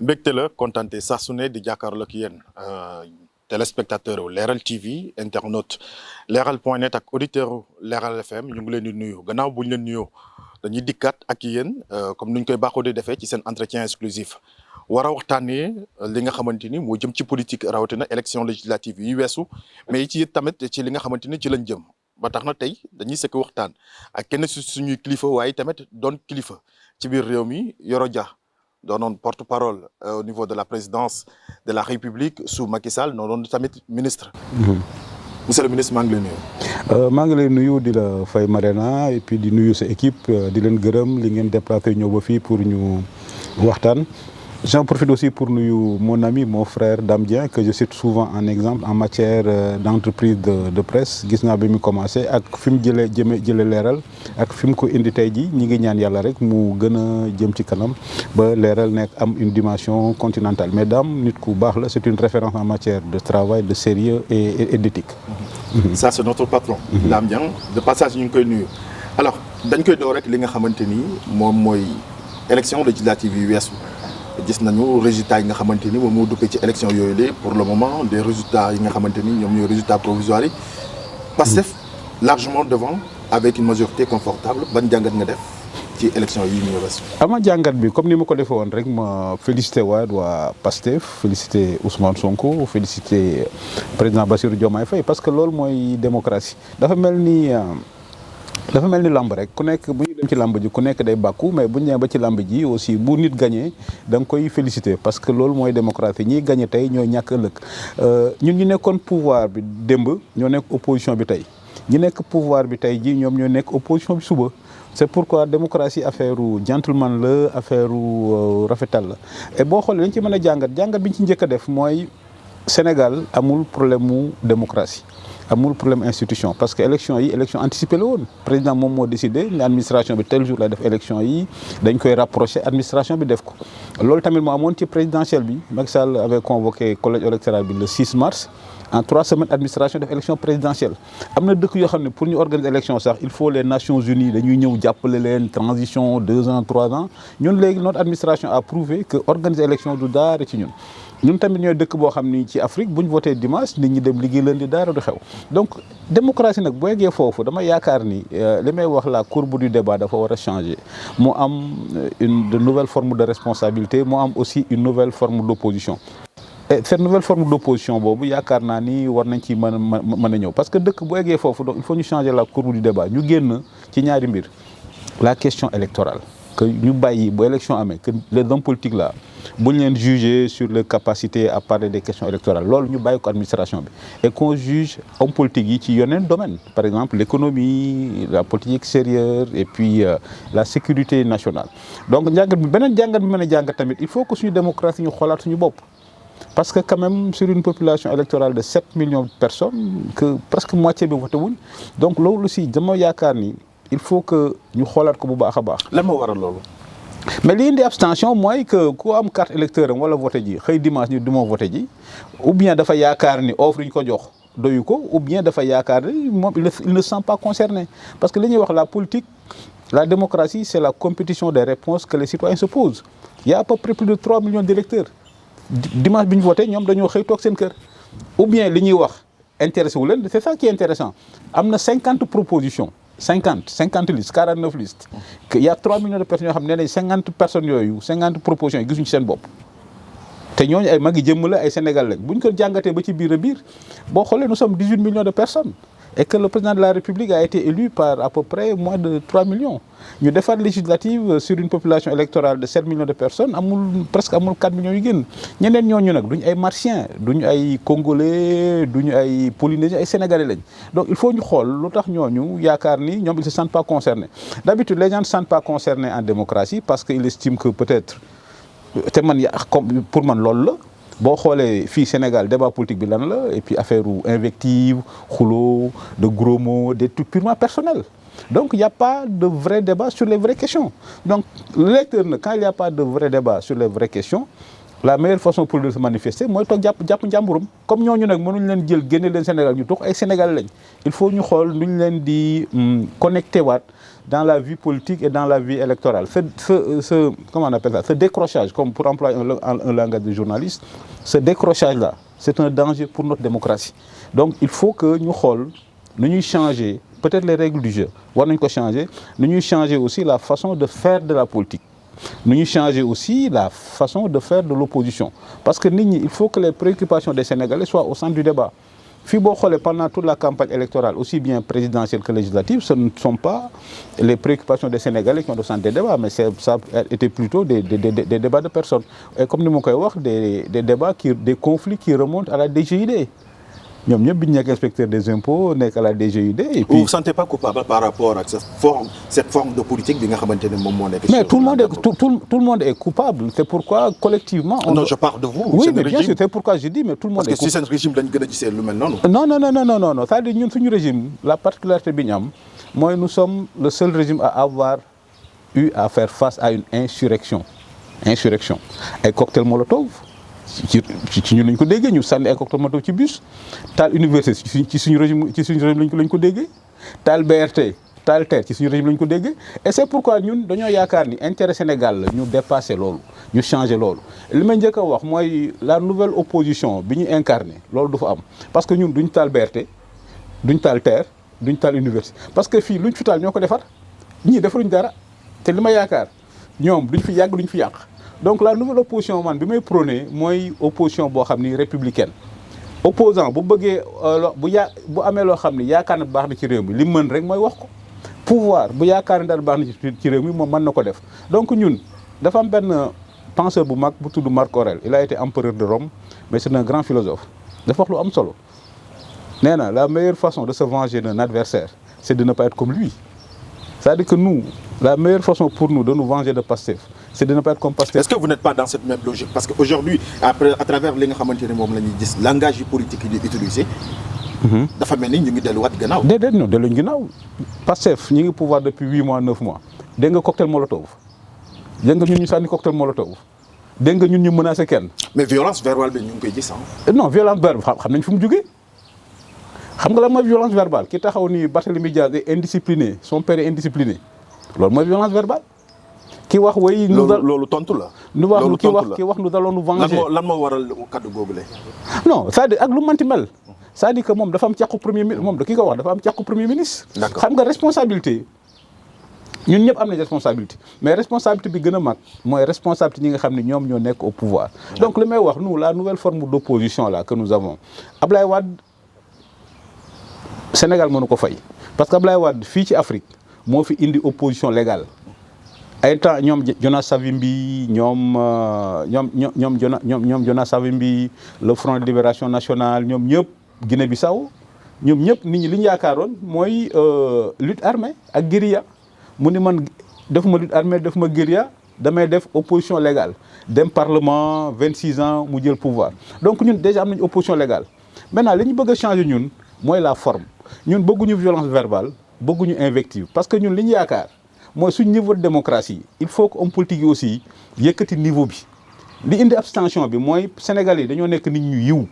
mbégte la kontaante saa su ne di jàkkaarloo ak yéen téléspectateur u Leral TV internaute Leral.net ak auditeur u Leral FM ñu ngi leen di nuyu gannaaw bu ñu leen nuyoo dañuy dikkaat ak yéen comme ni ñu koy baaxoo di defee ci seen entretien exclusif war a waxtaanee li nga xamante ni moo jëm ci politique rawatina élection législative yi weesu mais ci tamit ci li nga xamante ni ci lañ jëm ba tax na tey dañuy sekk waxtaan ak kenn si suñuy kilifa waaye tamit doon kilifa ci biir réew mi Yoro Dia doonoon porte-parole au niveau de la présidence de la République sous Macky Sall noonu tamit ministre. Monsieur le ministre maa ngi lay nuyu. maa ngi lay nuyu di la fay Marena et puis di nuyu sa équipe di leen gërëm li ngeen déplacé ñëw ba fii pour ñu waxtaan. J'en profite aussi pour nuyu mon ami mon frère Dame Dieng que je cite souvent en exemple en matière d'entreprise de presse gis naa bi mu commencé ak fi mu jëlee Leral ak fi mu ko indi tey ji ñi ngi ñaan yàlla rek mu gën a jëm ci kanam ba Leral nekk am une dimension continentale mais Dame nit ku baax la c'est une référence en matière de travail de sérieux et d'éthique. Ça c'est notre patron. Dame Dieng de passage ñu ngi koy nuyu. Alors dañ koy door rek li nga xamante ni moom mooy élection législative yi weesu. gis nañu résultats yi nga xamante ni moom moo duppee ci élection yooyu la pour le moment des résultats yi nga xamante ni ñoom ñooy résultats provisoires yi. Pastef largement devant avec une majorité confortable ban jàngat nga def ci élection yi ñu weesu. ama jàngat bi comme ni ma ko defee woon rek ma félicité waa Pastef félicité Ousmane Sonko félicité président Bassirou Diomaye Faye parce que loolu mooy démocratie dafa mel ni lamb rek ku nekk bu ñu dem ci lamb ji ku nekk day bàkku mais bu ñu ñëwee ba ci lamb ji aussi bu nit gagné da nga koy féliciter parce que loolu mooy démocratie ñiy gagné tey ñooy ñàkk ëllëg ñun ñu nekkoon pouvoir bi démb ñoo nekk opposition bi tey ñi nekk pouvoir bi tey ji ñoom ñoo nekk opposition bi suba c'est pourquoi démocratie affaire gentleman la affaire rafetal la et boo xoolee dañ ci mën a jàngat bi ñu ci njëkk a def mooy Sénégal amul problème mu démocratie amul problème institution parce que élection anticipée la woon président moom moo décidé ne administration bi tel jour lay def élection yi dañ koy rapproché administration bi def ko loolu tamit moo amoon ci présidentielle bi Macky Sall avait convoqué collège électoral bi le 6 mars en 3 semaines administration def élection présidentielle am na dëkk yoo xam ne pour ñu organiser élection sax il faut les Nations Unies dañuy ñëw jàppale leen transition 2 ans 3 ans ñun léegi notre administration a prouvé que organiser élection du daara ci ñun tamit ñooy dëkk boo xam ni ci Afrique bu ñu voté dimanche nit ñi dem liggéey lundi dara du xew donc démocratie nag boo yeggee foofu dama yaakaar ni li may wax la courbe du débat dafa war a changer mu am de nouvelles formes de responsabilité mu am aussi une nouvelle forme d'opposition et cette nouvelle forme d'opposition boobu yaakaar naa ni war nañ ci mën a ñëw parce que dëkk bu eggee foofu donc il faut ñu changer la courbe du débat ñu génn ci ñaari mbir la question électorale que ñu bàyyi bu élection amee que les hommes politiques là bu ñu leen juger sur les capacités à parler des questions électorales loolu ñu bàyyi ko administration bi et qu'on juge hommes politiques yi ci yeneen domaine par exemple l'économie la politique extérieure et puis la sécurité nationale donc njàngat bi beneen jàngat bi mën a jàngat tamit il faut que suñu démocratie ñu xoolaat suñu bopp parce que quand même sur une population électorale de 7 millions de personnes que presque moitié bi voté wuñ donc loolu aussi dama yaakaar ni il faut que ñu xoolaat ko bu baax a baax. lan moo waral loolu. mais li indi abstention mooy que ku am carte électeur am wala voté ji xëy dimanche ni du ma voté ji ou bien dafa yaakaar ni offre yi ñu ko jox doyu ko ou bien dafa yaakaar ni moom il ne se sent pas concerné parce que li ñuy wax la politique la démocratie c'est la compétition des réponses que les citoyens se posent il y a à peu près plus de 3 millions d'électeurs dimanche bi ñu voté ñoom dañoo xëy toog seen kër ou bien li ñuy wax intéressé wu leen c'est ça qui est intéressant am na 50 propositions 50 listes 49 listes que il y a 3 millions de personnes yoo xam ne nee nañ 50 personnes yooyu 50 propositions yi gisuñu ci seen bopp te ñooñu ay mag yi jëmm la ay Sénégal lañ bu ñu ko jàngatee ba ci biir a biir boo xoolee nous sommes 18 millions de personnes et que le président de la République a été élu par à peu près moins de 3 millions ñu defaat législative sur une population électorale de 7 millions de personnes presque amul 4 millions yu génn ñeneen ñooñu nag duñu ay martiens duñu ay congolais duñu ay polynésiens ay sénégalais lañ donc il faut ñu xool lu tax ñooñu yaakaar ni ñoom ils se sentent pas concernés d'habitude les gens ne se sentent pas concernés en démocratie parce que ils estiment que peut-être te man comme pour man loolu la boo xoolee fii Sénégal débat politique bi lan la et puis affaire invective xuloo de gros mots des trucs purement personnels Donc il n'y a pas de vrai débat sur les vraies questions. Donc l'électeur, quand il n'y a pas de vrai débat sur les vraies questions, la meilleure façon pour lui se manifester mooy toog jàpp njàmburam comme ñooñu nag mënuñ leen jël génne leen Sénégal ñu toog ay Sénégal lañ il faut ñu xool nu ñu leen di connecté waat dans la vie politique et dans la vie électorale comment on appelle ça, ce décrochage, comme pour employer un langage de journaliste, ce décrochage-là, c'est un danger pour notre démocratie. Donc il faut que ñu xool nu ñuy changer peut-être les règles du jeu war nañ ko changer nu ñuy changer aussi la façon de faire de la politique. Nous changer aussi la façon de faire de l'opposition. Parce que il faut que les préoccupations des Sénégalais soient au centre du débat. Pendant toute la campagne électorale, aussi bien présidentielle que législative, ce ne sont pas les préoccupations des Sénégalais qui ont au centre des débats, mais ça était plutôt des débats de personnes. Et comme nous l'avons dit, des débats, des conflits qui remontent à la DGID. Nous sommes inspecteurs des impôts, nous sommes à la DGID. Et puis... Vous ne vous sentez pas coupable par rapport à cette forme de politique? Mais tout le monde est coupable. C'est pourquoi, collectivement... Non, je parle de vous. Oui, mais bien sûr, c'est pourquoi je dis, mais tout le monde est coupable. Parce que si c'est un régime, non. C'est-à-dire, nous, régime, la particularité, nous sommes le seul régime à avoir eu à faire face à une insurrection. Un cocktail Molotov. ci ñu lañ ko déggee ñu sànni ay cocktail Molotov ci bus taal université ci suñu régime lañ ko déggee taal BRT taal TER ci suñu régime lañ ko déggee et c'est pourquoi ñun dañoo yaakaar ni intérêt Sénégal la ñu dépasser loolu ñu changer loolu li may njëkk a wax mooy la nouvelle opposition bi ñu incarné loolu du fa am parce que ñun duñ taal BRT duñ taal TER duñ taal université parce que fii luñ fi taal ñoo ko defar ñii defaruñ dara te li ma yaakaar ñoom duñ fi yàgg duñ fi yàq. Donc la nouvelle opposition man bi may prôné mooy opposition boo xam ni républicaine opposant bu bëggee bu amee loo xam ni yaakaar na baax na ci réew mi li mën rek mooy wax ko pouvoir bu yaakaar na daal baax na ci réew mi moom mën na ko def donc ñun dafa am benn penseur bu mag bu tudd Marc Aurèle il a été empereur de Rome mais c'est un grand philosophe dafa wax lu am solo nee na la meilleure façon de se venger d'un adversaire c'est de ne pas être comme lui c'est-à-dire que nous la meilleure façon pour nous de nous venger de Pastef c'est de ne pas être comme Pastef. Est-ce que vous n'êtes pas dans cette même logique? Parce qu'aujourd'hui, à travers les langage politique qu'ils utilisent, dafa mel ni ñu ngi delluwaat gannaaw. déedéet non delluñ gannaaw Pastef ñu ngi pouvoir depuis 8 mois 9 mois dégg nga cocktail Molotov dégg nga ñun ñu sànni cocktail Molotov dégg nga ñun ñu menacé kenn. mais violence verbale bi ñu ngi koy gis non violence verbale xam nañ fu mu jógee xam nga la mooy violence verbale ki taxaw ni Barthélémy Diaz est indiscipliné son père est indiscipliné loolu mooy violence verbale. ki wax way loolu tontu la. ki wax nous allons nous venger. lan moo waral kaddu googu la. non c'est-à-dire ak lu manti mel c'est-à-dire que moom dafa am càqu premier ministre moom ki ko wax dafa am càqu premier ministre. D'accord. xam nga responsabilité ñun ñëpp am nañ responsabilité mais responsabilité bi gën a mag mooy responsabilité ñi nga xam ne ñoom ñoo nekk au pouvoir. donc li may wax nous la nouvelle forme d'opposition là que nous avons Ablaye Wade Sénégal mënu ko fay parce que Ablaye Wade fii ci Afrique moo fi indi opposition légale. ay temps ñoom Jonas Savimbi ñoom Jonas Savimbi le Front de Libération Nationale ñoom ñëpp Guinée-Bissau ñoom ñëpp nit ñi li ñu yaakaaroon mooy lutte armée ak guérilla mu ni man defuma lutte armée defuma guérilla damay def opposition légale dem parlement 26 ans mu jël pouvoir donc ñun déjà am nañu opposition légale maintenant li ñu bëgg a changer ñun mooy la forme ñun bëgguñu violence verbale bëgguñu invective parce que ñun li ñu yaakaar mooy suñ niveau de démocratie il faut que homme politique yi aussi yëkkati niveau bi li indi abstention bi mooy Sénégal yi dañoo nekk nit ñu yiw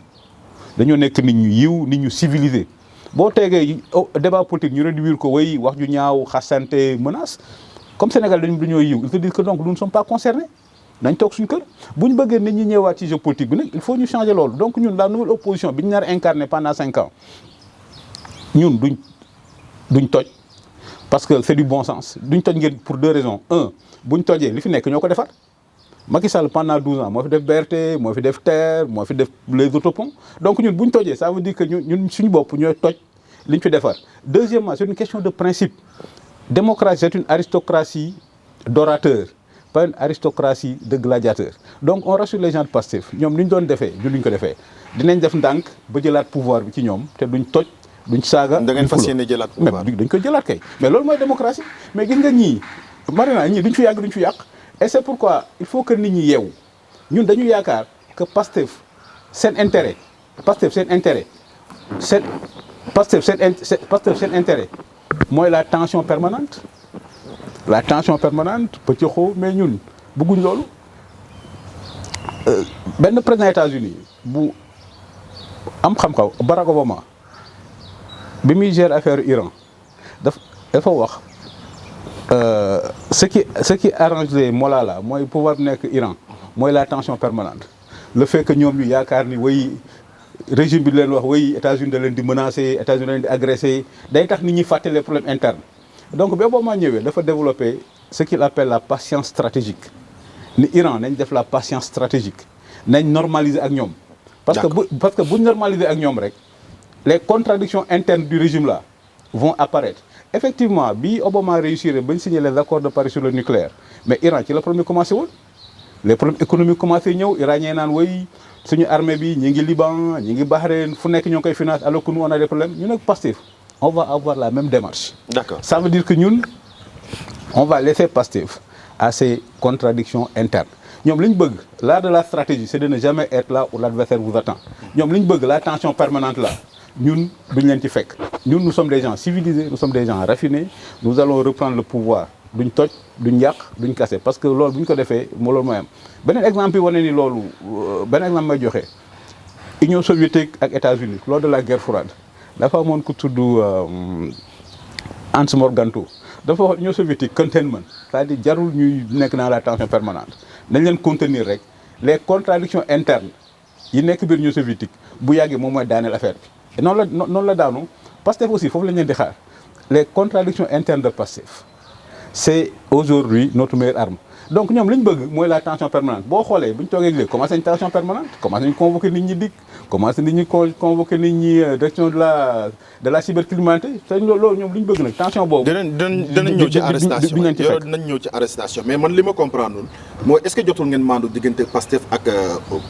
nit ñu civilisé boo tegee débat politique ñu réduire ko way wax ju ñaaw xasante menace comme Sénégal dañoo yiw il faut dire que donc nous ne sommes pas concernés nañ toog suñu kër bu ñu bëggee nit ñi ñëwaat ci jeu politique bi nag il faut ñu changer loolu donc ñun la nouvelle opposition bi ñu nar incarné pendant 5 ans ñun duñ toj parce que c'est du bon sens duñ toj ngeen pour 2 raisons buñ tojee li fi nekk ñoo ko defar Macky Sall pendant 12 ans moo fi def BRT moo fi def TER moo fi def les autoponts donc ñun buñ tojee ça veut dire que ñun suñu bopp ñooy toj liñ fi defar. Deuxièmement c'est une question de principe démocratie c'est une aristocratie d'orateurs pas une aristocratie de gladiateurs donc on rassure les gens de Pastef ñoom ni ñu doon defee ñun duñ ko defee dinañ def ndànk ba jëlaat pouvoir bi ci ñoom te duñ toj. duñ saaga da ngeen fas yéene jëlaat pouvoir mais dañ koy jëlaat kay mais loolu mooy démocratie mais gis nga ñii Marina ñii duñ fi yàgg duñ fi yàq et c'est pourquoi il faut que nit ñi yeewu ñun dañu yaakaar que Pastef seen intérêt mooy la tension permanente pëccëxoo mais ñun bëgguñ loolu benn président États-Unis bu am xam-xam Barack Obama bi muy gérer affaire Iran dafa wax ce qui arrange Mollah mooy pouvoir nekk Iran mooy la tension permanente le fait que ñoom ñu yaakaar ni way régime bi leen wax way États-Unis da leen di menacer États-Unis da leen di agresser day tax nit ñi fàtte les problèmes internes donc bi Obama ñëwee dafa développer ce qu'il appelle la patience stratégique ni Iran nañ def la patience stratégique nañ normaliser ak ñoom parce que buñ normaliser ak ñoom rek les contradictions internes du régime là vont apparaître effectivement bi Obama réussir bañ signer les accords de Paris sur le nucléaire mais Iran ci la premier commencé woon les problèmes économiques commencé ñëw iranien naan way suñu armée bi ñi ngi Liban ñi ngi Bahreïn fu nekk ñoo ngi koy finance alors que nous on a des problèmes ñu nag Pastef on va avoir la même démarche. D'accord. Ça veut dire que ñun on va laisser Pastef à ces contradictions internes ñoom li ñu bëgg l'art de la stratégie c'est de ne jamais être là où l'adversaire vous attend ñoom li ñu bëgg la tension permanente là ñun duñ leen ci fekk ñun nous sommes des gens civilisés nous sommes des gens raffinés nous allons reprendre le pouvoir duñ toj duñ yàq duñ kase parce que loolu bu ñu ko defee moo loolu mooy am beneen exemple yi wane ni loolu beneen exemple may joxe Union soviétique ak États-Unis lors de la guerre froide dafa amoon ku tudd Hans Morgenthau dafa wax Union soviétique containment c'est-à-dire jarul ñuy nekk dans la tension permanente nañ leen contenir rek les contradictions internes yi nekk biir Union soviétique bu yàggee moom mooy daaneel affaire bi noonu la daanu Pastef aussi foofu lañ leen di xaar les contradictions internes de Pastef c'est aujourd'hui notre meilleure arme donc ñoom li ñu bëgg mooy la tension permanente boo xoolee bu ñu toogee léegi commencé nañ tension permanente commencé nañ convoquer nit ñi DIC commencé nit ñi convoquer nit ñi direction de la cybercriminalité te loolu ñoom li ñu bëgg nag tension boobu. dinañ ñëw ci arrestation yow dinañ ñëw ci arrestation mais man li ma comprendre mooy est-ce que jotul ngeen maandu diggante Pastef ak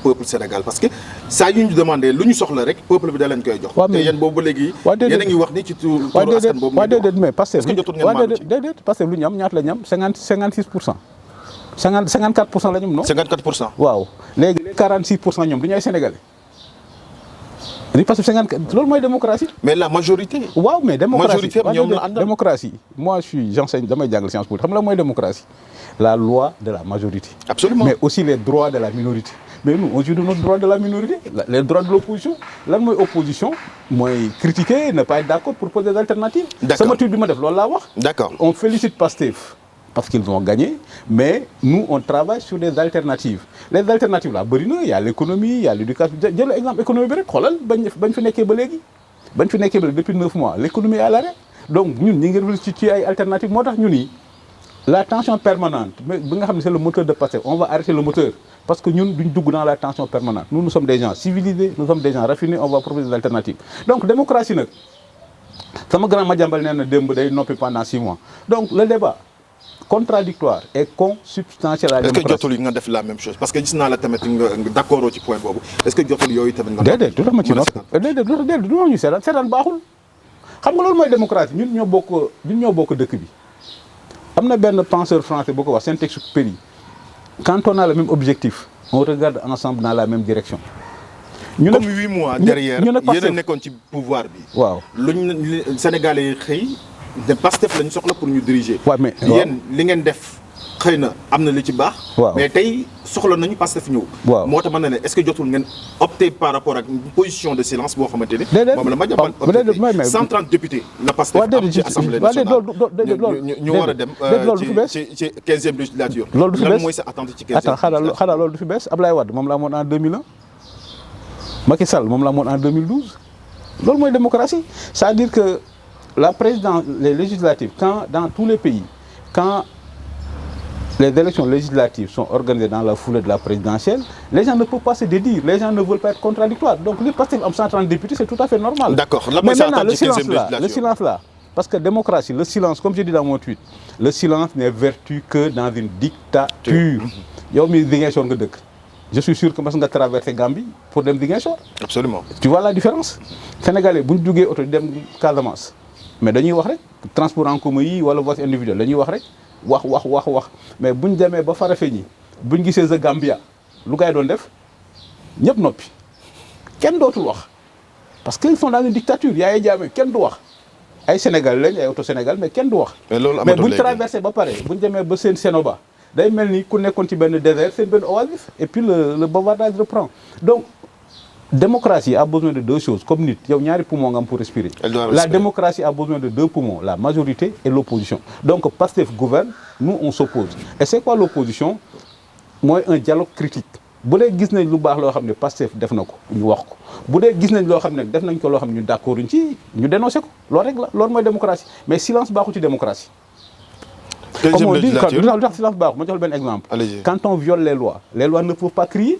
peuple Sénégal parce que saa yu ñu demandé lu ñu soxla rek peuple bi da leen koy jox. te yéen boobu ba léegi. yéen a ngi wax ni ci turu askan boobu. waaw déedéet mais Pastef est-ce que jotul ngeen maandu ci déedéet Pastef lu ñu am ñaata la ñu am 56%. 54% la ñu am non. 54%. waaw léegi les 46% ñoom du ñu ay sénégalais. dañuy passé 54 loolu mooy démocratie. mais la majorité. waaw mais démocratie majorité am ñoom la àndal démocratie moi j'enseigne damay jàngal science politique xam nga la mooy démocratie la loi de la majorité. Absolument. mais aussi les droits de la minorité. mais nous on joue de notre droit de la minorité les droits de l'opposition lan mooy opposition mooy critiquer ne pas être d'accord pour poser des alternatives. D'accord. sama tuuti bi ma def loolu laa wax. D'accord. On félicite Pastef parce qu'ils ont gagné, mais nous, on travaille sur des alternatives. Les alternatives, là, il y a l'économie, il y a l'éducation. J'ai l'exemple économique, depuis 9 mois, l'économie est à l'arrêt. Donc, nous, nous avons des alternatives. La tension permanente, c'est le moteur de Pastef. On va arrêter le moteur parce que nous, nous dans la tension permanente. Nous sommes des gens civilisés, nous sommes des gens raffinés, on va proposer des alternatives. Donc, démocratie, ça m'a grand Madiambal n'a pendant 6 mois. Donc, le débat contradictoire et consubstantiel à la démocratie. Est-ce que jotul nga def la même chose parce que gis naa la tamit nga d'accord ci point boobu est-ce que jotul yooyu tamit nga. déedéet du tax ma ci noonu déedéet du ñu seetaan baaxul xam nga loolu mooy démocratie ñun ñoo bokk dëkk bi am na benn penseur français boo ko wax Saint-Exupéry quand on a le même objectif on regarde ensemble dans la même direction. ñu comme 8 mois derrière ñu ne yéen a nekkoon ci pouvoir bi. waaw luñ Sénégalais yi xëy. de Pastef lañu soxla pour ñu diriger. waaw mais yéen li ngeen def xëy na am na li ci baax. waaw mais tey soxla nañu Pastef ñëw. waaw moo tax ma ne est-ce que jotul ngeen opter par rapport ak position de silence boo xamante ni. moom la ma jàppal opté 130 députés la Pastef am ci assemblée nationale ñu war a dem ci 15e législature. loolu du fi bees lan mooy sa attente ci 15e. xanaa loolu du fi bees Ablaye Wade moom la amoon en 2001 Macky Sall moom la amoon en 2012 loolu mooy démocratie c'est-à-dire que. La présidence, les législatives, quand dans tous les pays, quand les élections législatives sont organisées dans la foulée de la présidentielle, les gens ne peuvent pas se dédire, les gens ne veulent pas être contradictoires. Donc, le passé en 130 députés, c'est tout à fait normal. D'accord. Mais maintenant, le silence là, parce que démocratie, le silence, comme je dis dans mon tweet, le silence n'est vertu que dans une dictature. Je suis sûr que je vais traverser Gambie pour dem Ziguinchor. Absolument. Tu vois la différence? Sénégalais, si nous sommes dem Casamance. Mais dañuy wax rek transport en commun yi wala voiture individuelle dañuy wax rek wax mais buñ demee ba Farafenni buñ gisee The Gambia lu gars yi doon def ñëpp noppi kenn dootul wax parce qu'ils sont dans une dictature Yaya Jammeh kenn du wax ay Sénégal lañ ay auto Sénégal mais kenn du wax. mais loolu mais amatul buñ léegi. traversé ba pare buñ demee ba seen Sénoba day mel ni ku nekkoon ci benn désert seen benn oasis et puis le bavardage reprend donc démocratie a besoin de deux choses comme nit yow ñaari poumon nga am pour respirer. Elle doit La respirer. démocratie a besoin de deux poumons la majorité et l'opposition donc Pastef gouverne nous on s'oppose et c'est quoi l'opposition mooy un dialogue critique bu dee gis nañ lu baax loo xam ne Pastef def na ko ñu wax ko bu dee gis nañ loo xam ne def nañ ko loo xam ne ñu d'accord uñ ci ñu dénoncé ko loolu rek la loolu mooy démocratie mais silence baaxu ci démocratie. Comme Quinzième on dit, législature. lu tax silence baaxu ma jox la benn exemple. Allez-y. Quand on viole les lois ne peuvent pas crier.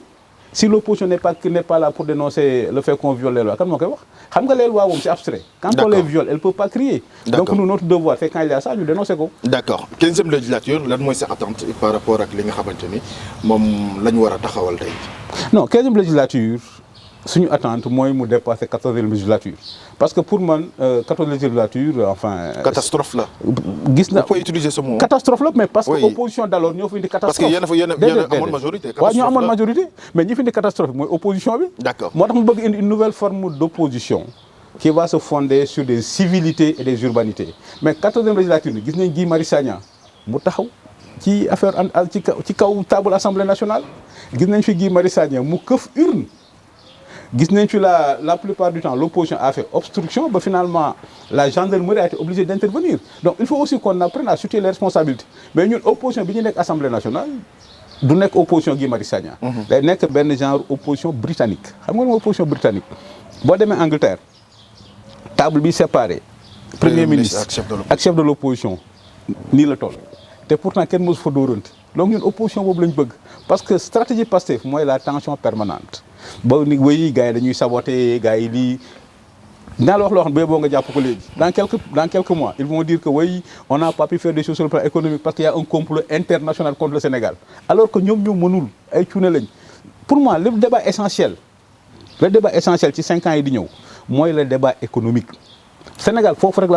Si l'opposition n'est pas là pour dénoncer le fait qu'on viole les lois kan moo koy wax xam nga les lois moom c'est abstrait. Quand on D'accord. les viole elles ne peuvent pas crier. D'accord. Donc nous notre devoir c'est quand il y a ça ñu dénoncer ko. d'accord 15e législature lan mooy sa attente par rapport ak li nga xamante ni moom la ñu war a taxawal tey. Non 15e législature suñu attente mooy mu dépasser 14e législature parce que pour man 14e législature enfin. catastrophe la. gis na on peut utiliser ce mot. catastrophe la mais parce que Oui. opposition d'alors ñoo fi indi parce catastrophe. que yéen a amoon majorité. waaw ñoo amoon catastrophe la. majorité mais ñi fi indi catastrophe mooy opposition bi. D'accord. moo tax mu bëgg indi une nouvelle forme d'opposition qui va se fonder sur des civilités et des urbanités mais 14e législature bi gis nañ Guy Marius Sagna mu taxaw ci affaire ci kaw table assemblée nationale gis nañ fi Guy Marius Sagna mu këf urne gis nañ fi la plupart du temps l'opposition a fait obstruction ba finalement la gendarmerie a été obligée d'intervenir donc il faut aussi qu'on apprenne à situer les responsabilités mais ñun opposition bi ñu nekk assemblée nationale du nekk opposition Guy Marius Sagna day nekk benn genre opposition britannique xam nga mooy opposition britannique boo demee Angleterre table bi séparé premier ministre ak chef de l'opposition nii la toll te pourtant kenn mosu fa dóorante donc ñun opposition boobu lañ bëgg parce que stratégie Pastef mooy la tension permanente ba ni wéy gars yi dañuy saboter gars yi lii dinaa la wax loo xam ne boo nga jàpp ko léegi dans quelques mois ils vont dire que oui on n'a pas pu faire des choses sur le plan économique parce qu'il y a un complot international contre le Sénégal alors que ñoom ñoo mënul ay cuune lañ pour moi le débat essentiel ci 5 ans yi di ñëw mooy le débat économique Sénégal foofu rek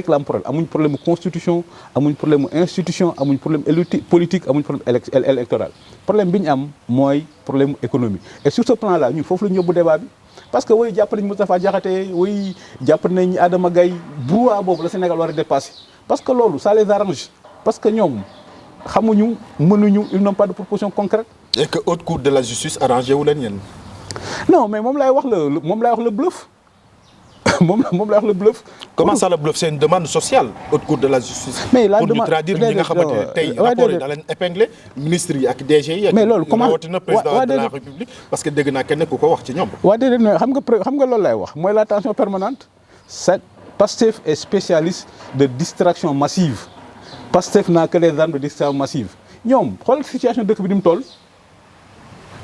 la am problème amuñ problème mu constitution amuñ problème mu institution amuñ problème politique amuñ problème électoral problème bi ñu am mooy problème mu économie et sur ce plan là ñun foofu la ñu yóbbu débat bi parce que woy jàpp nañ Moustapha Diakhaté woy jàpp nañ Adama Gaye brouhaha boobu la Sénégal war a dépasser parce que loolu ça les arrange parce que ñoom xamuñu mënuñu ils n'ont pas de proposition concrète. et que haute cour de la justice arrangé wu leen yéen. non mais moom laay wax le bluff moom lay wax le bluff. comment ça le bluff c'est une demande sociale haute cour de la justice. mais la pour demande ñu traduire ñi nga xamante ne tey rapport yi da leen épinglé ministre yi ak DG yi. mais loolu comment rawatina président de la République parce que dégg naa kenn ku ko wax ci ñoom. waaw déedéet mais xam nga loolu lay wax mooy la tension permanente c'est Pastef est spécialiste de distraction massive Pastef n'a que des armes de distraction massive ñoom xool situation dëkk bi ni mu toll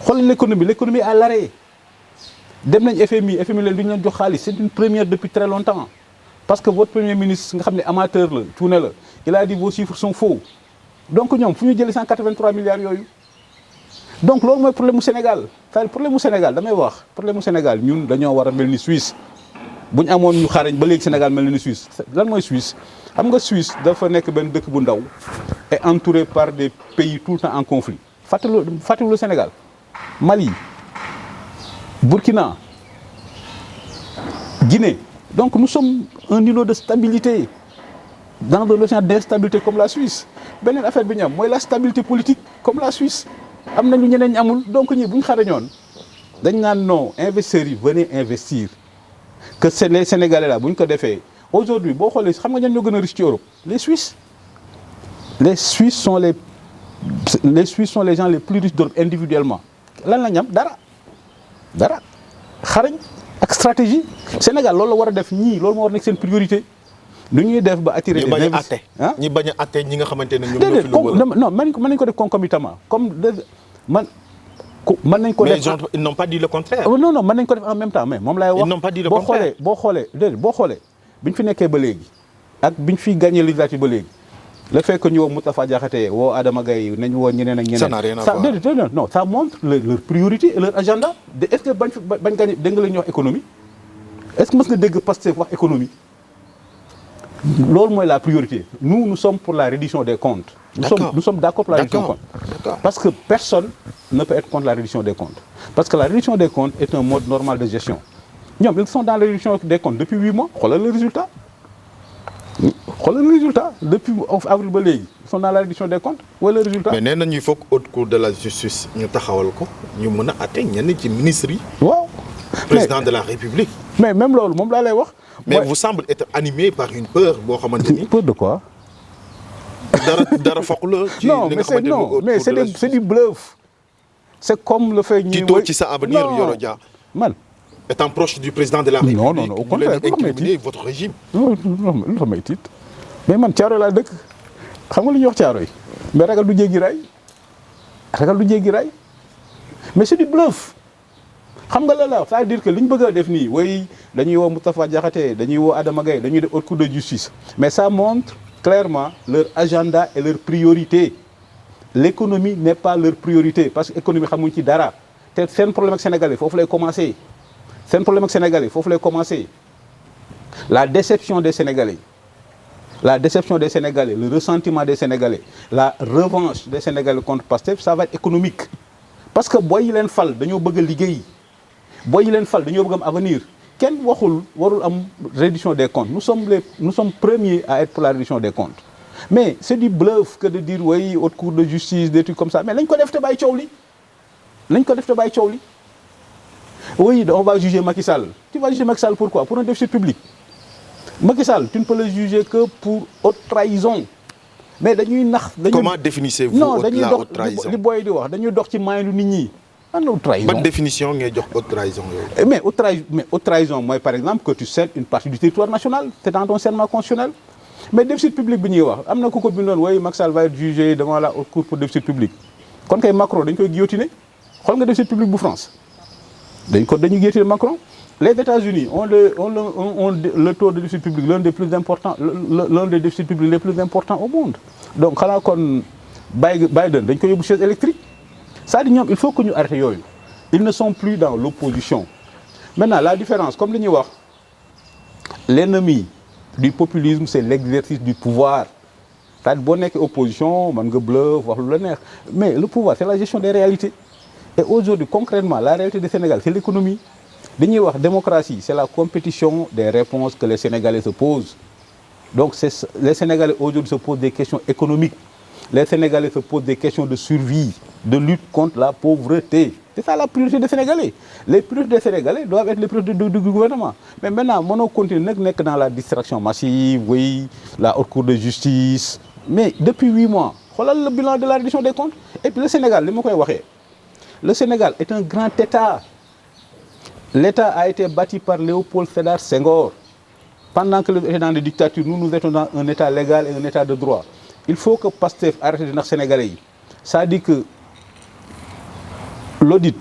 xool l'économie à l'arrêt dem nañ FMI leen du ñu leen jox xaalis c'est une première depuis très longtemps parce que votre premier ministre nga xam ne amateur la cuune la il a dit vos chiffres sont faux donc ñoom fu ñu jëlee 183 milliards yooyu donc loolu mooy problème mu Sénégal c'est-à-dire problème mu Sénégal damay wax problème mu Sénégal ñun dañoo war a mel ni Suisse bu ñu amoon ñu xarañ ba léegi Sénégal mel ni Suisse lan mooy Suisse xam nga Suisse dafa nekk benn dëkk bu ndaw et entouré par des pays tout le temps en conflit fàttewul Sénégal Mali Burkina Guinée donc nous sommes un îlot de stabilité dans de l'océan d'instabilité comme la Suisse beneen affaire bi ñu am mooy la stabilité politique comme la Suisse am nañu ñeneen ñi amul donc ñi bu ñu xarañoon dañ naan non investisseurs yi venez investir que c'est les Sénégalais là bu ñu ko defee aujourd'hui boo xoolee xam nga ñan ñoo gën a riche ci Europe les Suisses sont les gens les plus riches d'Europe individuellement lan la ñu am dara xarañ ak stratégie Sénégal loolu la war a def ñii loolu moo war a nekk seen priorité nu ñuy def ba attirer des investisseurs ñi bañ a atte ñi nga xamante ne ñoom ñoo fi lu non mën nañ ko def concomitamment comme mën nañ ko def mais ils n'ont pas dit le contraire. non mën nañ ko def en même temps mais moom laay wax ils n'ont pas dit le contraire boo xoolee bi ñu fi nekkee ba léegi ak bi ñu fi gagné législative ba léegi le fait que ñu woo Moustapha Diakhaté woo Adama Gaye nañ woo ñeneen ak ñeneen. ça n'a rien à voir non ça montre leur priorité et leur agenda est-ce que bañ gagné dégg nga la ñuy wax économie est-ce que mës nga dégg Pastef wax économie loolu mooy la priorité nous sommes pour la reddition des comptes. Nous sommes d'accord pour la reddition des comptes. Parce que personne ne peut être contre la reddition des comptes. Parce que la reddition des comptes est un mode normal de gestion. ñoom ils sont dans la réduction des comptes depuis 8 mois xoolal le résultat depuis avril ba léegi ils sont dans la réduction des comptes wala le résultat. mais nee nañu il faut que haute cour de la justice ñu taxawal ko ñu mën a àtte ñenn ci ministres yi. waaw président de la république. mais même loolu moom laa lay wax. mais vous semble être animé par une peur boo xamante ni. peur de quoi. dara fokk la. ci li nga xamante ni non mais c'est du bluff. c'est comme le fait. ci too ci sa avenir Yoro Dia. man. étant proche du président de la République. non au contraire vous incriminer votre régime. non lu tax may tiit mais man Thiaroye laa dëkk xam nga lu ñuy wax Thiaroye mais ragal du jéggi raay mais c'est du bluff xam nga la c'est-à-dire que li ñu bëgg a def nii way dañuy woo Moustapha Diakhaté dañuy woo Adama Gaye dañuy def haute cour de justice mais ça montre clairement leur agenda et leur priorité l'économie n'est pas leur priorité parce que économie xamuñ ci dara te seen problème ak sénégalais foofu lay commencer la déception des sénégalais le ressentiment des sénégalais la revanche des sénégalais contre Pastef ça va être économique parce que booy yi leen fal dañoo bëgg a liggéey booy yi leen fal dañoo bëgg am avenir kenn warul am réduction des comptes nous sommes premiers à être pour la réduction des comptes mais c'est du bluff que de dire oui haute cour de justice des trucs comme ça mais lañ ko def te bàyyi coow li oui on va juger Macky Sall tu vas juger Macky Sall pourquoi pour un déficit public Macky Sall tu ne peux le juger que pour haute trahison mais dañuy nax. Comment définissez-vous la haute trahison li booy di wax dañuy dox ci maaylu nit ñi. haute trahison ban définition ngay jox haute trahison yooyu. mais haute trahison mooy par exemple que tu cèdes une partie du territoire national c'est dans ton serment constitutionnel mais déficit public bi ñuy wax am na ku ko bindoon oui Macky Sall va être jugé devant la haute cour pour déficit public kon kay Macron dañ koy guillotiner xool nga déficit public bu France dañuy guillotiner Macron. Les États-Unis ont le taux de déficit public l'un des déficits publics les plus importants au monde donc xanaa kon Biden dañ ko yóbbu chaise électrique c'est-à-dire ñoom il faut que ñu arrêter yooyu ils ne sont plus dans l'opposition maintenant la différence comme li ñuy wax l'ennemi du populisme c'est l'exercice du pouvoir c'est-à-dire boo nekkee opposition mën nga bluff wax lu la neex mais le pouvoir c'est la gestion des réalités et aujourd'hui concrètement la réalité du Sénégal c'est l'économie li ñuy wax démocratie c'est la compétition des réponses que les Sénégalais se posent donc les Sénégalais aujourd'hui se posent des questions économiques les Sénégalais se posent des questions de survie de lutte contre la pauvreté c'est ça la priorité des Sénégalais les priorités des Sénégalais doivent être les priorités du gouvernement mais maintenant mënoo continuer nekk dans la distraction massive oui la haute cour de justice mais depuis 8 mois xoolal le bilan de la réduction des comptes et puis le Sénégal li ma koy waxee le Sénégal est un grand État. L'État a été bâti par Léopold Sédar Senghor. Pendant que l'État est dans des dictatures, nous étions dans un État légal et un État de droit. Il faut que Pastef arrête de nax Sénégalais yi. Ça dit que l'audit,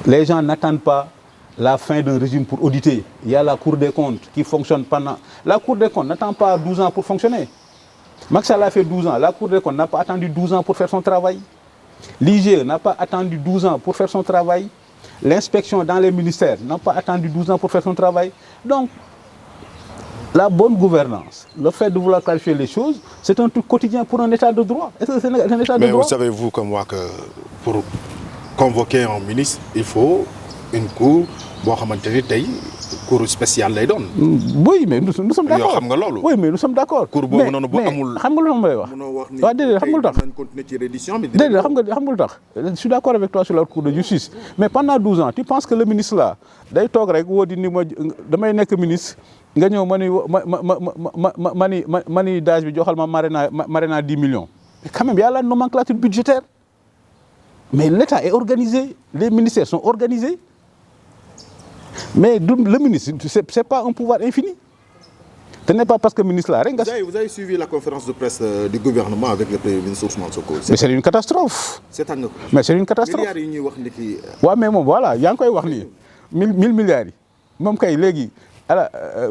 les gens n'attendent pas la fin d'un régime pour auditer. Il y a la Cour des comptes qui fonctionne pendant... La Cour des comptes n'attend pas 12 ans pour fonctionner. Macky Sall a fait 12 ans. La Cour des comptes n'a pas attendu 12 ans pour faire son travail. L'IGE n'a pas attendu 12 ans pour faire son travail. L'inspection dans les ministères n'a pas attendu 12 ans pour faire son travail. Donc, la bonne gouvernance, le fait de vouloir clarifier les choses, c'est un truc quotidien pour un État de droit. Est-ce que c'est un État de droit? Mais vous savez, vous comme moi, que pour convoquer un ministre, il faut une cour, cour spéciale lay doon. Oui, mais nous sommes d'accord. Yoo xam nga loolu. Oui, mais nous sommes d'accord. cour boobu noonu bu amul. xam nga lu ma lay wax. waaw déedéet xam nga lu tax. continuer ci reddition bi. déedéet xam nga lu tax. Je suis d'accord avec toi sur la cour de justice mais pendant 12 ans tu penses que le ministre là day toog rek woo di ni ma damay nekk ministre nga ñëw ma ni daaj bi joxal ma Marena 10 millions. Mais quand même il y a la nomenclature budgétaire mais l'État est organisé les ministères sont organisés. Mais le ministre, c'est pas un pouvoir infini. Ce n'est pas parce que le ministre là... Vous avez suivi la conférence de presse du gouvernement avec le Premier ministre Ousmane Sonko. Mais c'est une catastrophe. Mais c'est une catastrophe. Ouais, mais bon, voilà, il y a encore 1000 milliards. Même quand il est...